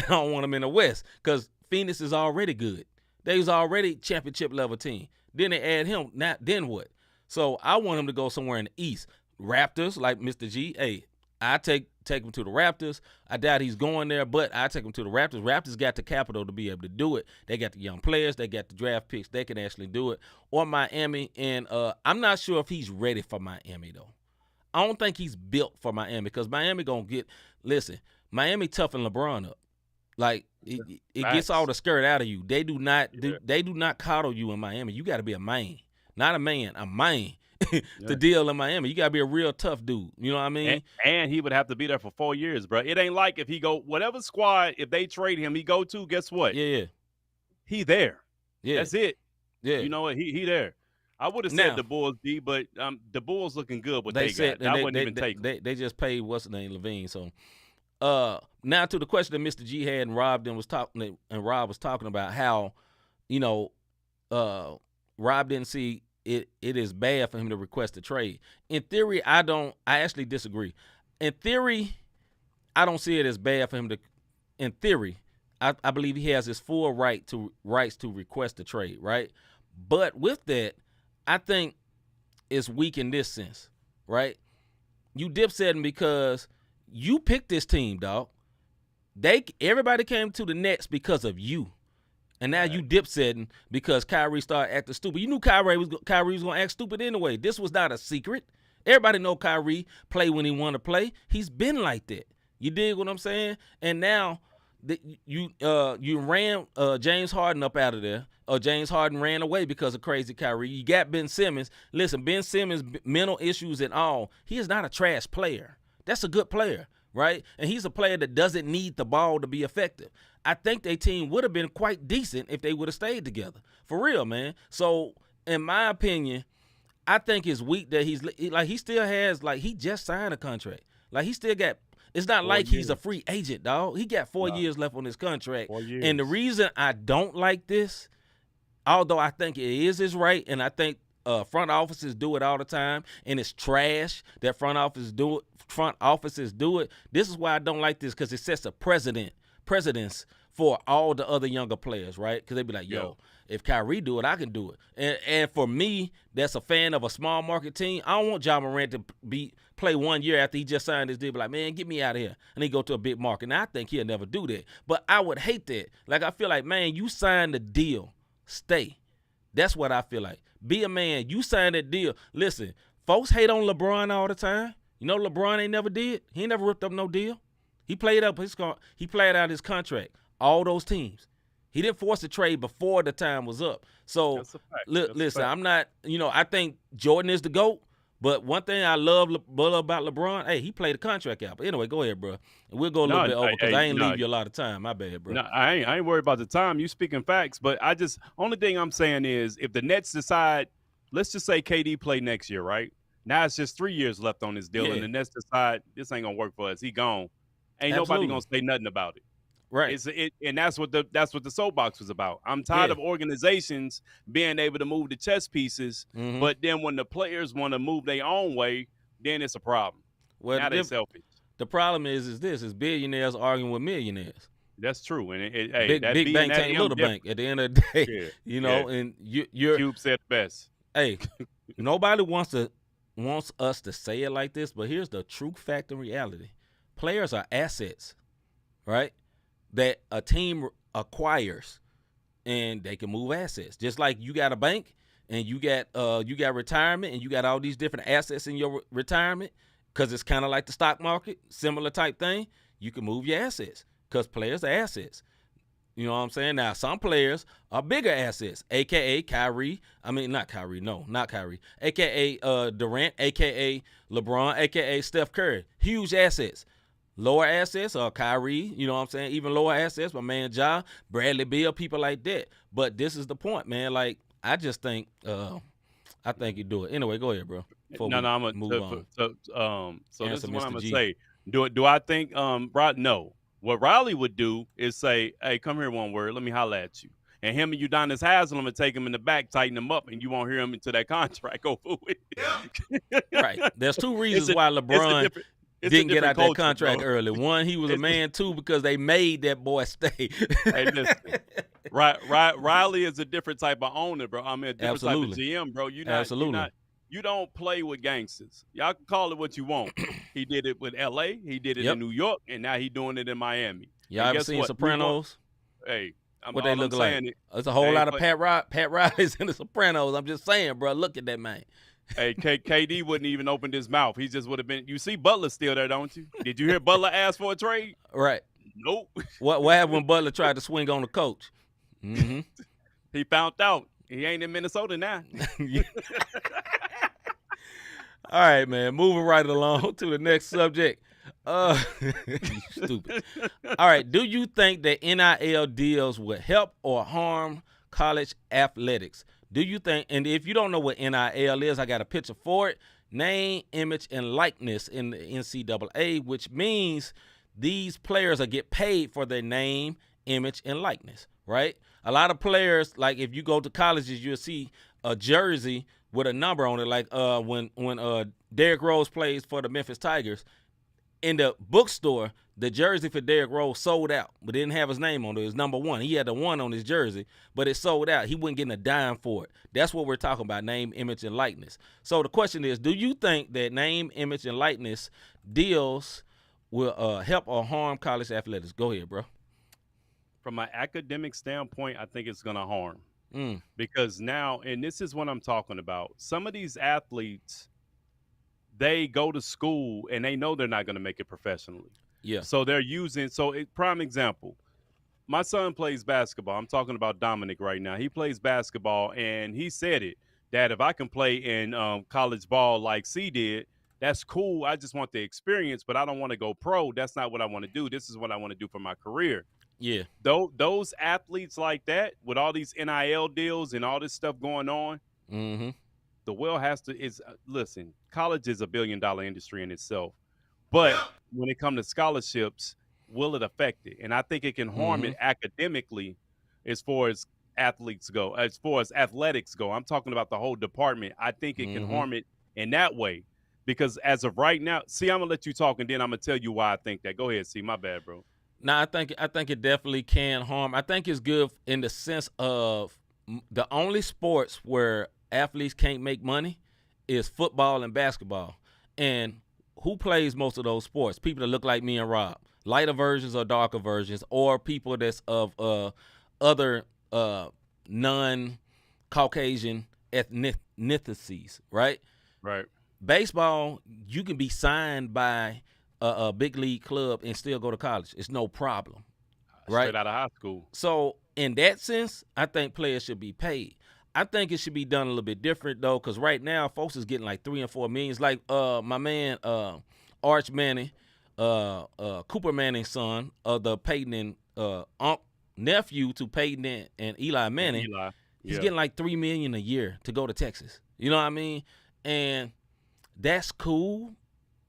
don't want him in the West because Phoenix is already good. They was already championship level team. Then they add him, then what? So I want him to go somewhere in the East. Raptors, like Mr. G, hey, I take him to the Raptors. I doubt he's going there, but I take him to the Raptors. Raptors got the capital to be able to do it. They got the young players. They got the draft picks. They can actually do it. Or Miami, and I'm not sure if he's ready for Miami, though. I don't think he's built for Miami because Miami going to get – listen, Miami toughen LeBron up. Like, it gets all the skirt out of you. They do not coddle you in Miami. You got to be a man. Not a man, a man. To deal in Miami. You got to be a real tough dude. You know what I mean? And he would have to be there for 4 years, bro. It ain't like if he go – whatever squad, if they trade him, he go to, guess what? Yeah. He there. Yeah. That's it. Yeah. You know what? He there. I would have said the Bulls, D, but the Bulls looking good what they got. I wouldn't even take them. They just paid what's the name, Levine. So now to the question that Mr. G had and Rob then was talking and Rob was talking about how, you know, Rob didn't see it is bad for him to request a trade. In theory, I actually disagree. In theory, I don't see it as bad for him to in theory. I believe he has his full rights to request a trade, right? But with that, I think it's weak in this sense, right? You dipsetting because you picked this team, dog. Everybody came to the Nets because of you. And now you dipsetting because Kyrie started acting stupid. You knew Kyrie was going to act stupid anyway. This was not a secret. Everybody know Kyrie play when he want to play. He's been like that. You dig what I'm saying? And now you ran James Harden up out of there. James Harden ran away because of crazy Kyrie. You got Ben Simmons. Listen, Ben Simmons, mental issues and all, he is not a trash player. That's a good player, right? And he's a player that doesn't need the ball to be effective. I think their team would have been quite decent if they would have stayed together. For real, man. So, in my opinion, I think it's weak that he still has, like, he just signed a contract. Like, he still got, it's not 4 like years. He's a free agent, dog. He got 4 years left on his contract. 4 years. And the reason I don't like this, although I think it is his right, and I think front offices do it all the time, and it's trash that front offices do it. This is why I don't like this, because it sets a precedence for all the other younger players, right? Because they be like, yo, if Kyrie do it, I can do it. And for me, that's a fan of a small market team, I don't want Ja Morant to play 1 year after he just signed this deal, be like, man, get me out of here. And he go to a big market. Now, I think he'll never do that. But I would hate that. Like, I feel like, man, you signed the deal. Stay. That's what I feel like. Be a man. You signed that deal. Listen, folks hate on LeBron all the time. You know LeBron ain't never did? He ain't never ripped up no deal. He played out his contract. All those teams. He didn't force a trade before the time was up. So, listen, I'm not, I think Jordan is the GOAT, but one thing I love about LeBron, hey, he played the contract out. But anyway, go ahead, bro. And we'll go a little bit over because I ain't leave you a lot of time. My bad, bro. No, I ain't worried about the time. You speaking facts, but only thing I'm saying is if the Nets decide, let's just say KD play next year, right? Now it's just 3 years left on this deal, and the Nets decide this ain't going to work for us. He gone. Ain't nobody going to say nothing about it. Right. And that's what the soapbox was about. I'm tired of organizations being able to move the chess pieces, but then when the players want to move their own way, then it's a problem. Well, now they're selfish. The problem is billionaires arguing with millionaires. That's true. And big bank ain't little bank at the end of the day. And you're Cube said best. Hey, nobody wants us to say it like this, but here's the true fact and reality. Players are assets, right? That a team acquires, and they can move assets. Just like you got a bank, and you got retirement, and you got all these different assets in your retirement, because it's kind of like the stock market, similar type thing. You can move your assets because players are assets. You know what I'm saying? Now, some players are bigger assets, a.k.a. Kyrie. I mean, not Kyrie. No, not Kyrie. A.k.a. Durant, a.k.a. LeBron, a.k.a. Steph Curry. Huge assets. Lower assets are Kyrie, you know what I'm saying? Even lower assets, my man Ja, Bradley Beal, people like that. But this is the point, man. Like, I just think you do it. Anyway, go ahead, bro. I'm gonna move on. So this is what I'm gonna say. Do I think no. What Riley would do is say, hey, come here one word, let me holler at you. and him and Udonis Haslam will take him in the back, tighten him up, and you won't hear him until that contract over with. Right. There's two reasons It's why a LeBron didn't get out culture, that contract bro. early. One, he was a man. Two, because they made that boy stay. Hey, listen. Riley is a different type of owner, bro. I mean, a different type of GM, bro. You don't play with gangsters. Y'all can call it what you want. He did it with LA, he did it in New York, and now he's doing it in Miami. Y'all ever seen Sopranos? Hey, what they look like? There's a whole lot of Pat Riley's in the Sopranos. I'm just saying, bro. Look at that man. Hey, KD wouldn't even open his mouth. He just would have been. You see Butler still there, don't you? Did you hear Butler ask for a trade? Right. Nope. What happened when Butler tried to swing on the coach? Mm-hmm. He found out. He ain't in Minnesota now. All right, man. Moving right along to the next subject. You stupid. All right. Do you think that NIL deals will help or harm college athletics? Do you think, and if you don't know what NIL is, I got a picture for it. Name, image, and likeness in the NCAA, which means these players are get paid for their name, image, and likeness, right? A lot of players, like if you go to colleges, you'll see a jersey with a number on it. Like when Derrick Rose plays for the Memphis Tigers, in the bookstore, the jersey for Derrick Rose sold out, but didn't have his name on it. It was number 1. He had the 1 on his jersey, but it sold out. He wasn't getting a dime for it. That's what we're talking about, name, image, and likeness. So the question is, do you think that name, image, and likeness deals will help or harm college athletics? Go ahead, bro. From an academic standpoint, I think it's going to harm. Because now, and this is what I'm talking about, some of these athletes, they go to school and they know they're not going to make it professionally. Yeah. So they're using, prime example, my son plays basketball. I'm talking about Dominic right now. He plays basketball, and he said it, that if I can play in college ball like C did, that's cool. I just want the experience, but I don't want to go pro. That's not what I want to do. This is what I want to do for my career. Yeah. Those athletes like that, with all these NIL deals and all this stuff going on, the will has to listen, college is $1 billion industry in itself. But when it comes to scholarships, will it affect it? And I think it can harm it academically as far as athletes go, as far as athletics go. I'm talking about the whole department. I think it can harm it in that way. Because as of right now, see, I'm going to let you talk, and then I'm going to tell you why I think that. Go ahead, see. My bad, bro. No, I think it definitely can harm. I think it's good in the sense of the only sports where athletes can't make money is football and basketball. And who plays most of those sports? People that look like me and Rob, lighter versions or darker versions, or people that's of other non-Caucasian ethnicities, right? Right. Baseball, you can be signed by a big league club and still go to college. It's no problem, right? Straight out of high school. So in that sense, I think players should be paid. I think it should be done a little bit different though, because right now folks is getting like $3 and $4 million. Like my man Arch Manning, Cooper Manning's son, the Peyton and nephew to Peyton and Eli Manning. He's getting like $3 million a year to go to Texas. You know what I mean? And that's cool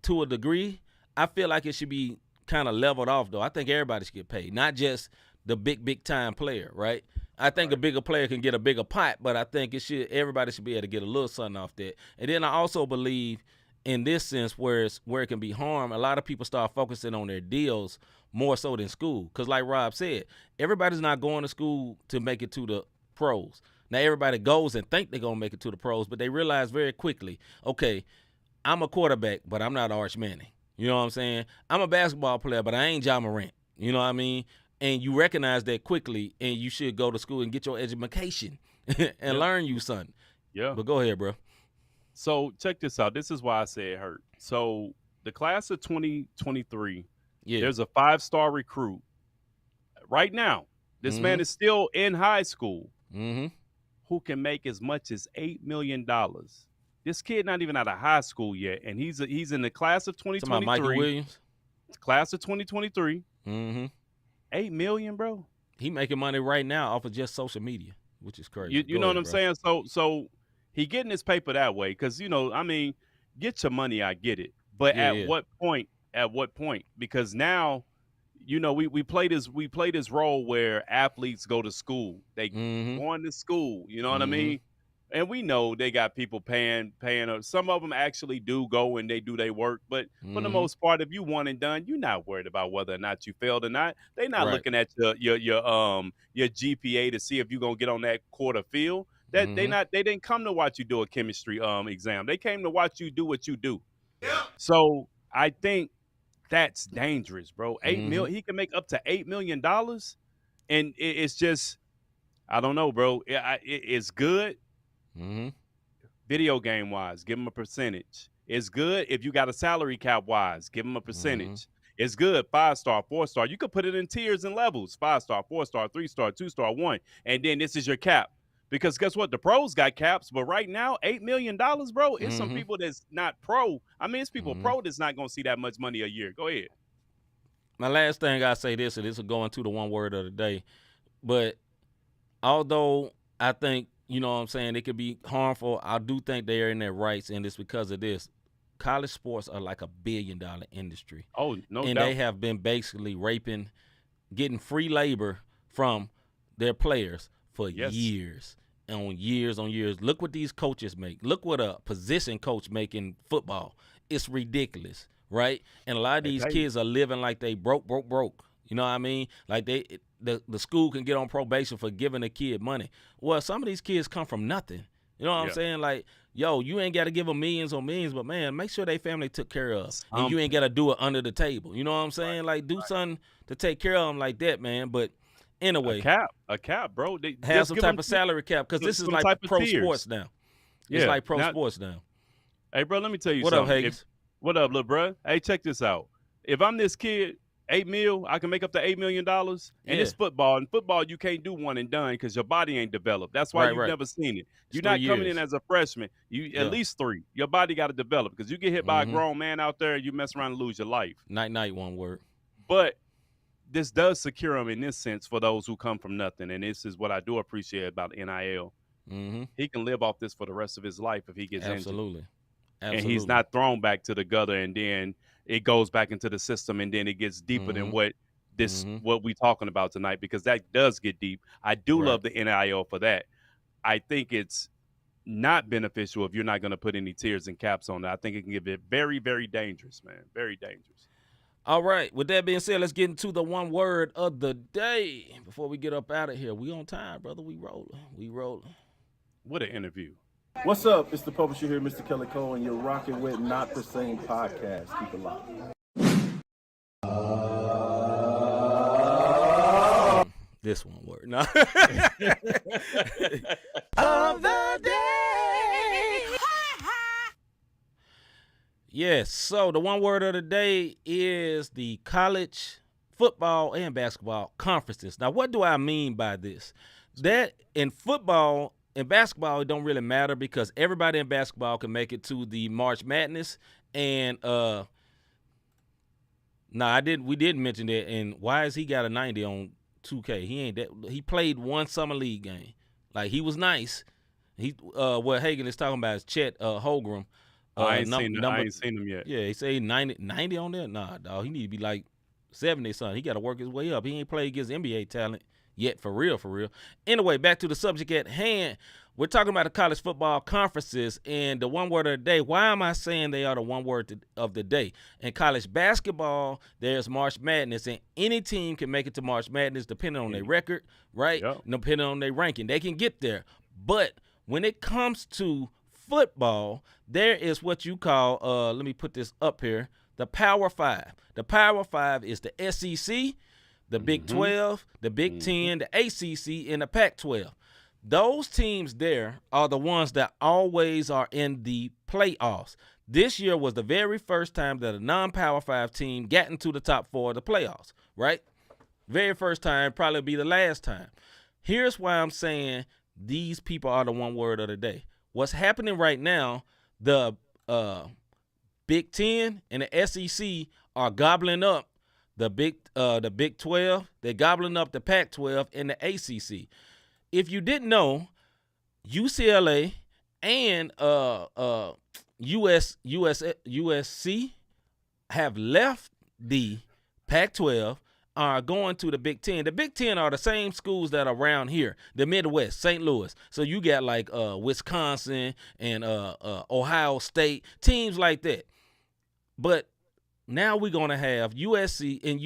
to a degree. I feel like it should be kind of leveled off though. I think everybody should get paid, not just the big time player, right? I think a bigger player can get a bigger pot, but I think everybody should be able to get a little something off that. And then I also believe in this sense where it can be harm, a lot of people start focusing on their deals more so than school. Because like Rob said, everybody's not going to school to make it to the pros. Now everybody goes and think they're going to make it to the pros, but they realize very quickly, okay, I'm a quarterback, but I'm not Arch Manning. You know what I'm saying? I'm a basketball player, but I ain't Ja Morant. You know what I mean? And you recognize that quickly, and you should go to school and get your education and learn you something. Yeah. But go ahead, bro. So check this out. This is why I say it hurt. So the class of 2023, there's a 5-star recruit. Right now, this man is still in high school who can make as much as $8 million. This kid not even out of high school yet, and he's in the class of 2023. Talking about Michael Williams? Class of 2023. $8 million, bro. He making money right now off of just social media, which is crazy. You know what I'm saying? So he getting his paper that way because, I mean, get your money, I get it. But at what point? Because now you know, we play this role where athletes go to school. They going to school, you know what I mean? And we know they got people paying. Some of them actually do go and they do their work, but for the most part, if you one and done, you're not worried about whether or not you failed or not. They're not looking at your GPA to see if you're gonna get on that quarter field. That they didn't come to watch you do a chemistry exam. They came to watch you do what you do. Yeah. So I think that's dangerous, bro. He can make up to $8 million, and it's just, I don't know, bro. It's good. Video game wise, give him a percentage. It's good if you got a salary cap wise, give him a percentage. It's good 5-star, 4-star. You could put it in tiers and levels: 5-star, 4-star, 3-star, 2-star, 1, and then this is your cap. Because guess what? The pros got caps, but right now, $8 million, bro. It's some people that's not pro. I mean, it's people pro that's not gonna see that much money a year. Go ahead. My last thing I say this, and this will go into the one word of the day, but although I think, you know what I'm saying, it could be harmful, I do think they are in their rights, and it's because of this. College sports are like $1 billion industry. Oh, no doubt. And they have been basically getting free labor from their players for years on years on years. Look what these coaches make. Look what a position coach make in football. It's ridiculous, right? And a lot of these kids are living like they broke. You know what I mean? Like the school can get on probation for giving a kid money. Well, some of these kids come from nothing. You know what I'm saying? Like, yo, you ain't got to give them millions on millions, but, man, make sure they family took care of. And you ain't got to do it under the table. You know what I'm saying? Like, do something to take care of them like that, man. But anyway. A cap, bro. Have some type of salary cap, because this is like pro sports now. It's like pro sports now. Hey, bro, let me tell you something. What up, Hagens? What up, little bro? Hey, check this out. If I'm this kid, $8 million, I can make up to $8 million. And it's football. In football, you can't do one and done because your body ain't developed. That's why you've never seen it. You're not coming in as a freshman. At least 3. Your body got to develop, because you get hit by a grown man out there, you mess around and lose your life. Night, one word. But this does secure him in this sense for those who come from nothing. And this is what I do appreciate about NIL. He can live off this for the rest of his life if he gets injured. And he's not thrown back to the gutter, and then it goes back into the system, and then it gets deeper than what we talking about tonight, because that does get deep. I do love the NIL for that. I think it's not beneficial if you're not going to put any tiers and caps on it. I think it can get very, very dangerous, man. Very dangerous. All right. With that being said, let's get into the one word of the day before we get up out of here. We on time, brother. We rolling. What an interview. What's up? It's the publisher here, Mr. Kelly Cole, and you're rocking with Not the Same Podcast. Keep it locked. This one word. No. Of the day. Yes, so the one word of the day is the college football and basketball conferences. Now, what do I mean by this? That in football and basketball, it don't really matter, because everybody in basketball can make it to the March Madness. And we didn't mention that. And why has he got a 90 on 2K? He ain't that. He played one summer league game. Like, he was nice. What Hagen is talking about is Chet Holmgren. I ain't seen him yet. Yeah, he say 90 on there. Nah, dog. He need to be like 70 something. He got to work his way up. He ain't played against NBA talent yet, for real. Anyway, back to the subject at hand. We're talking about the college football conferences and the one word of the day. Why am I saying they are the one word of the day? In college basketball, there's March Madness, and any team can make it to March Madness depending on their record, right? Yep. Depending on their ranking. They can get there. But when it comes to football, there is what you call, let me put this up here, the Power 5. The Power 5 is the SEC, the Big 12, the Big 10, the ACC, and the Pac-12. Those teams there are the ones that always are in the playoffs. This year was the very first time that a non-Power 5 team got into the top 4 of the playoffs, right? Very first time, probably be the last time. Here's why I'm saying these people are the one word of the day. What's happening right now, the Big 10 and the SEC are gobbling up the Big 12. They're gobbling up the Pac-12 and the ACC. If you didn't know, UCLA and USC have left the Pac-12 are going to the Big Ten. The Big Ten are the same schools that are around here, the Midwest, St. Louis. So you got like Wisconsin and Ohio State, teams like that. But now we're going to have USC and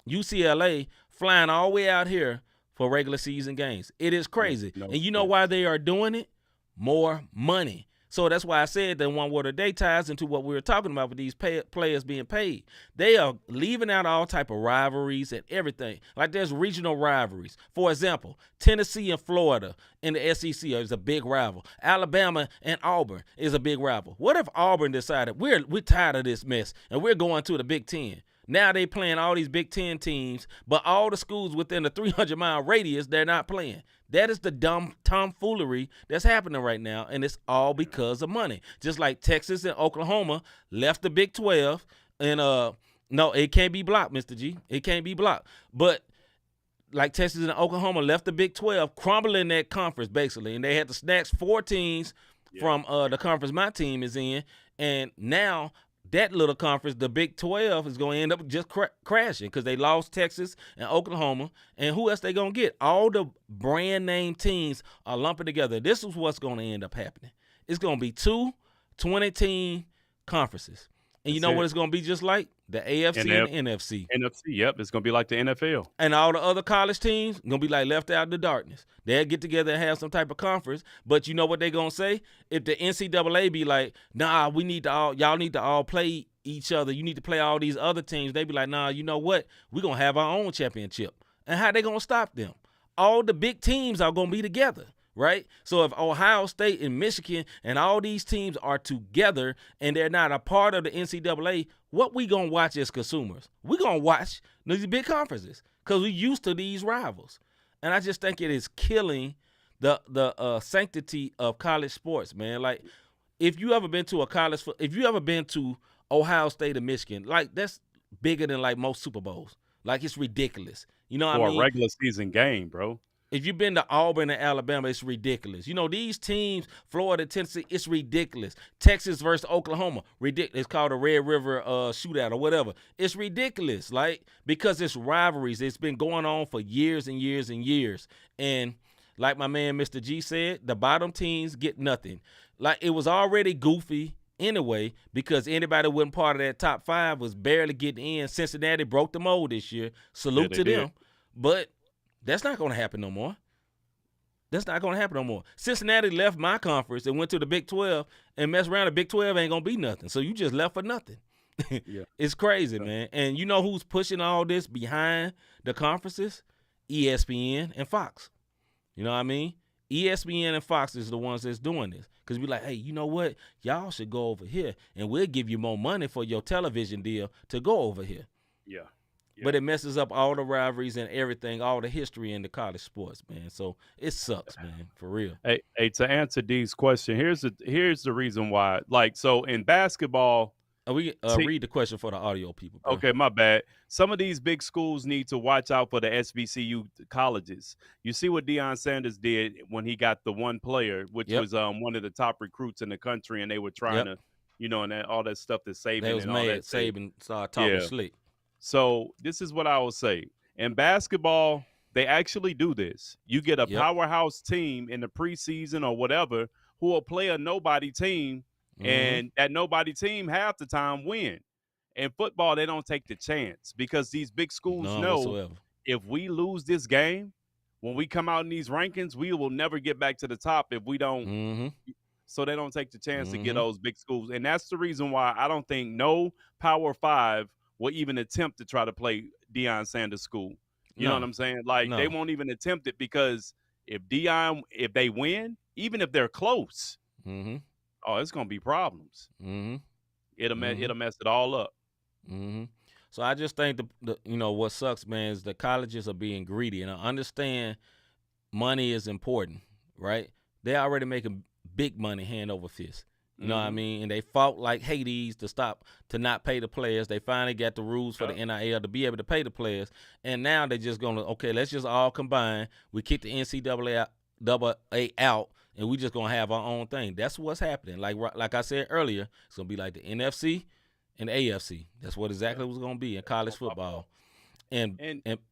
UCLA flying all the way out here for regular season games. It is crazy. And you know why they are doing it? More money. So that's why I said that one word a day ties into what we were talking about with these players being paid. They are leaving out all type of rivalries and everything. Like there's regional rivalries. For example, Tennessee and Florida in the SEC is a big rival. Alabama and Auburn is a big rival. What if Auburn decided we're tired of this mess and we're going to the Big Ten? Now they playing all these Big Ten teams, but all the schools within the 300-mile radius, they're not playing. That is the dumb tomfoolery that's happening right now, and it's all because of money. Just like Texas and Oklahoma left the Big 12, and no, it can't be blocked, Mr. G. It can't be blocked. But like Texas and Oklahoma left the Big 12, crumbling that conference basically, and they had to snatch 4 teams from the conference my team is in, and now that little conference, the Big 12, is going to end up just crashing because they lost Texas and Oklahoma. And who else they going to get? All the brand name teams are lumping together. This is what's going to end up happening. It's going to be 2 20-team conferences. And you know what it's going to be just like? The AFC and the NFC. NFC, yep. It's going to be like the NFL. And all the other college teams going to be like left out in the darkness. They'll get together and have some type of conference. But you know what they're going to say? If the NCAA be like, nah, y'all need to all play each other. You need to play all these other teams. They be like, nah, you know what? We're going to have our own championship. And how they going to stop them? All the big teams are going to be together. Right? So if Ohio State and Michigan and all these teams are together and they're not a part of the NCAA, what we going to watch as consumers? We're going to watch these big conferences because we're used to these rivals. And I just think it is killing the sanctity of college sports, man. Like, if you ever been to Ohio State or Michigan, like, that's bigger than, like, most Super Bowls. Like, it's ridiculous. You know what I mean? Or a regular season game, bro. If you've been to Auburn and Alabama, it's ridiculous. You know, these teams, Florida, Tennessee, it's ridiculous. Texas versus Oklahoma, ridiculous. It's called a Red River shootout or whatever. It's ridiculous, like, because it's rivalries. It's been going on for years and years and years. And like my man Mr. G said, the bottom teams get nothing. Like, it was already goofy anyway because anybody who wasn't part of that top 5 was barely getting in. Cincinnati broke the mold this year. Salute to them. But that's not going to happen no more. That's not going to happen no more. Cincinnati left my conference and went to the Big 12 and messed around. The Big 12 ain't going to be nothing. So you just left for nothing. It's crazy, man. And you know who's pushing all this behind the conferences? ESPN and Fox. You know what I mean? ESPN and Fox is the ones that's doing this. Because be like, hey, you know what? Y'all should go over here, and we'll give you more money for your television deal to go over here. Yeah. But it messes up all the rivalries and everything, all the history in the college sports, man. So it sucks, man, for real. Hey, to answer D's question, here's the reason why. Like, so in basketball, we read the question for the audio people, bro. Okay, my bad. Some of these big schools need to watch out for the SBCU colleges. You see what Deion Sanders did when he got the one player, which was one of the top recruits in the country, and they were trying to, you know, and all that stuff that Saban they was and mad. all that. Saban started talking slick. So this is what I will say. In basketball, they actually do this. You get a powerhouse team in the preseason or whatever who will play a nobody team, and that nobody team half the time win. In football, they don't take the chance because these big schools know if we lose this game, when we come out in these rankings, we will never get back to the top if we don't. So they don't take the chance to get those big schools. And that's the reason why I don't think no Power 5 will even attempt to try to play Deion Sanders' school. You know what I'm saying? Like, they won't even attempt it because if they win, even if they're close, it's going to be problems. It'll mess it all up. So I just think what sucks, man, is the colleges are being greedy. And I understand money is important, right? They're already making big money hand over fist. You know what I mean? And they fought like Hades to not pay the players. They finally got the rules for the NIL to be able to pay the players. And now they're just going to, let's just all combine. We kick the NCAA out, and we just going to have our own thing. That's what's happening. Like I said earlier, it's going to be like the NFC in the AFC. That's what exactly was going to be in college football. And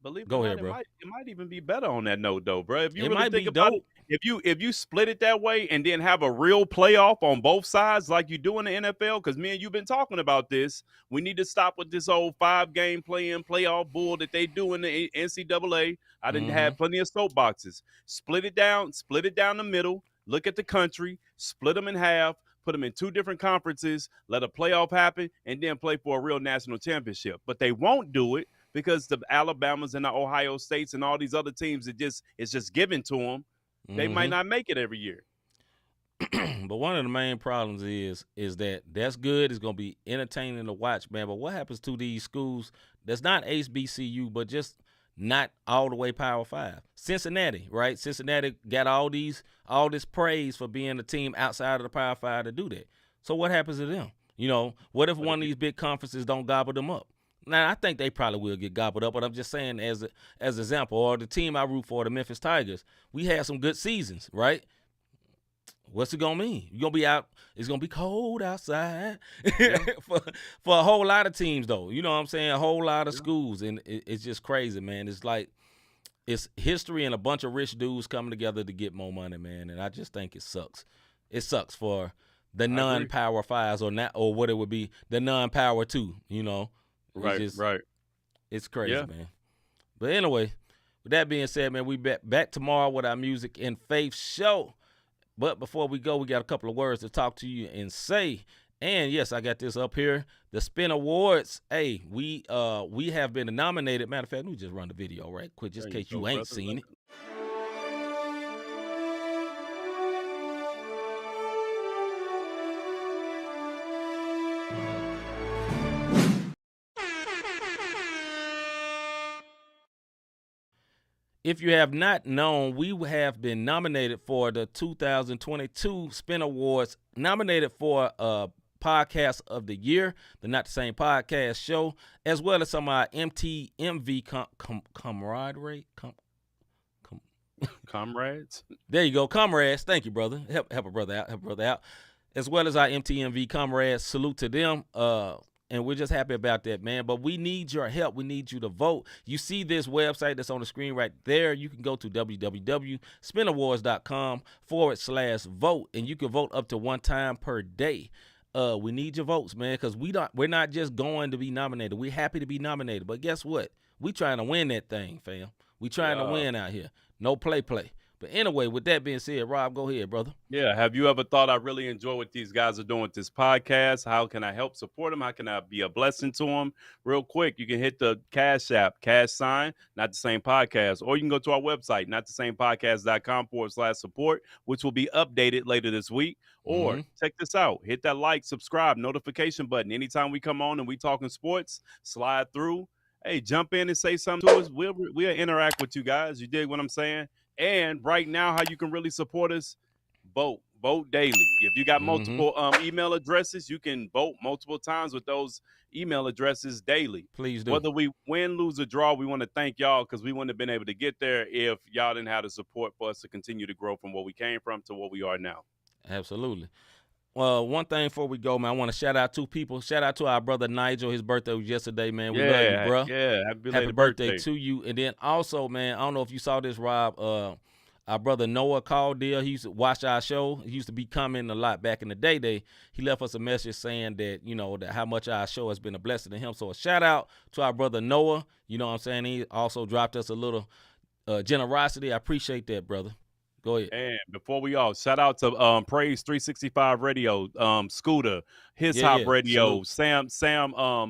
believe go it or ahead, not, bro. It might even be better on that note, though, bro. If you It really might think be about dope. it, if you split it that way and then have a real playoff on both sides like you do in the NFL, because me and you've been talking about this, we need to stop with this old 5-game playoff bull that they do in the NCAA. I didn't have plenty of soapboxes. Split it down the middle. Look at the country, split them in half, put them in 2 different conferences, let a playoff happen, and then play for a real national championship. But they won't do it because the Alabamas and the Ohio States and all these other teams, it's just given to them. They might not make it every year. But one of the main problems is that that's good. It's going to be entertaining to watch, man. But what happens to these schools that's not HBCU, but just not all the way Power 5? Cincinnati, right? Cincinnati got all this praise for being a team outside of the Power 5 to do that. So what happens to them? You know, what if one of these big conferences don't gobble them up? Now, I think they probably will get gobbled up, but I'm just saying as example, or the team I root for, the Memphis Tigers, we had some good seasons, right? What's it going to mean? You're going to be out. It's going to be cold outside for a whole lot of teams, though. You know what I'm saying? A whole lot of schools, and it's just crazy, man. It's like it's history and a bunch of rich dudes coming together to get more money, man, and I just think it sucks. It sucks for the non-Power 5s or what it would be, the non-Power 2, you know. Right. It's crazy, man. But anyway, with that being said, man, we back tomorrow with our Music and Faith show. But before we go, we got a couple of words to talk to you and say. And yes, I got this up here. The Spin Awards. Hey, we have been nominated. Matter of fact, let me just run the video right quick, just in case you ain't seen it. If you have not known, we have been nominated for the 2022 Spin Awards, nominated for Podcast of the Year, the Not the Same Podcast show, as well as some of our MTMV camaraderie. Comrades? There you go, comrades. Thank you, brother. Help a brother out. As well as our MTMV comrades. Salute to them. And we're just happy about that, man. But we need your help. We need you to vote. You see this website that's on the screen right there. You can go to www.spinawards.com/vote, and you can vote up to 1 time per day. We need your votes, man, because we're not just going to be nominated. We're happy to be nominated. But guess what? We trying to win that thing, fam. We trying to win out here. No play. But anyway, with that being said, Rob, go ahead, brother. Yeah. Have you ever thought I really enjoy what these guys are doing with this podcast? How can I help support them? How can I be a blessing to them? Real quick, you can hit the Cash App, #, Not the Same Podcast, or you can go to our website, notthesamepodcast.com/support, which will be updated later this week. Or check this out. Hit that like, subscribe, notification button. Anytime we come on and we talking sports, slide through. Hey, jump in and say something to us. We'll interact with you guys. You dig what I'm saying? And right now, how you can really support us, vote daily. If you got multiple email addresses, you can vote multiple times with those email addresses daily. Please do. Whether we win, lose, or draw, we want to thank y'all because we wouldn't have been able to get there if y'all didn't have the support for us to continue to grow from where we came from to what we are now. Absolutely. Well, one thing before we go, man, I want to shout out 2 people. Shout out to our brother Nigel. His birthday was yesterday, man. We love you, bro. Yeah, happy birthday to you. And then also, man, I don't know if you saw this, Rob. Our brother Noah called there. He used to watch our show. He used to be commenting a lot back in the day. He left us a message saying that, you know, that how much our show has been a blessing to him. So a shout out to our brother Noah. You know what I'm saying? He also dropped us a little generosity. I appreciate that, brother. Go ahead. And before we all, shout out to Praise 365 Radio, Scooter, His Hop Radio, Salute. Sam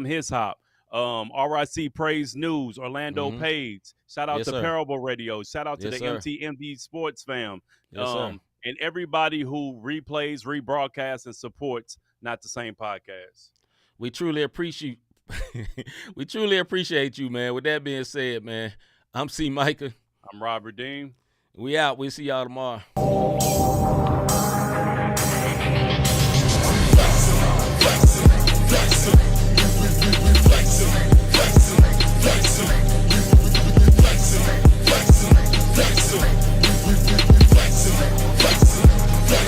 His Hop, RIC Praise News, Orlando Page. Shout out to Parable Radio. Shout out to the MTMV Sports fam. And everybody who replays, rebroadcasts, and supports Not the Same Podcast. We truly appreciate you, man. With that being said, man, I'm C. Micah. I'm Robert Dean. We out. We'll see y'all tomorrow.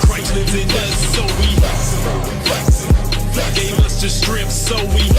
Christ lives in us, so we gave us the strength so we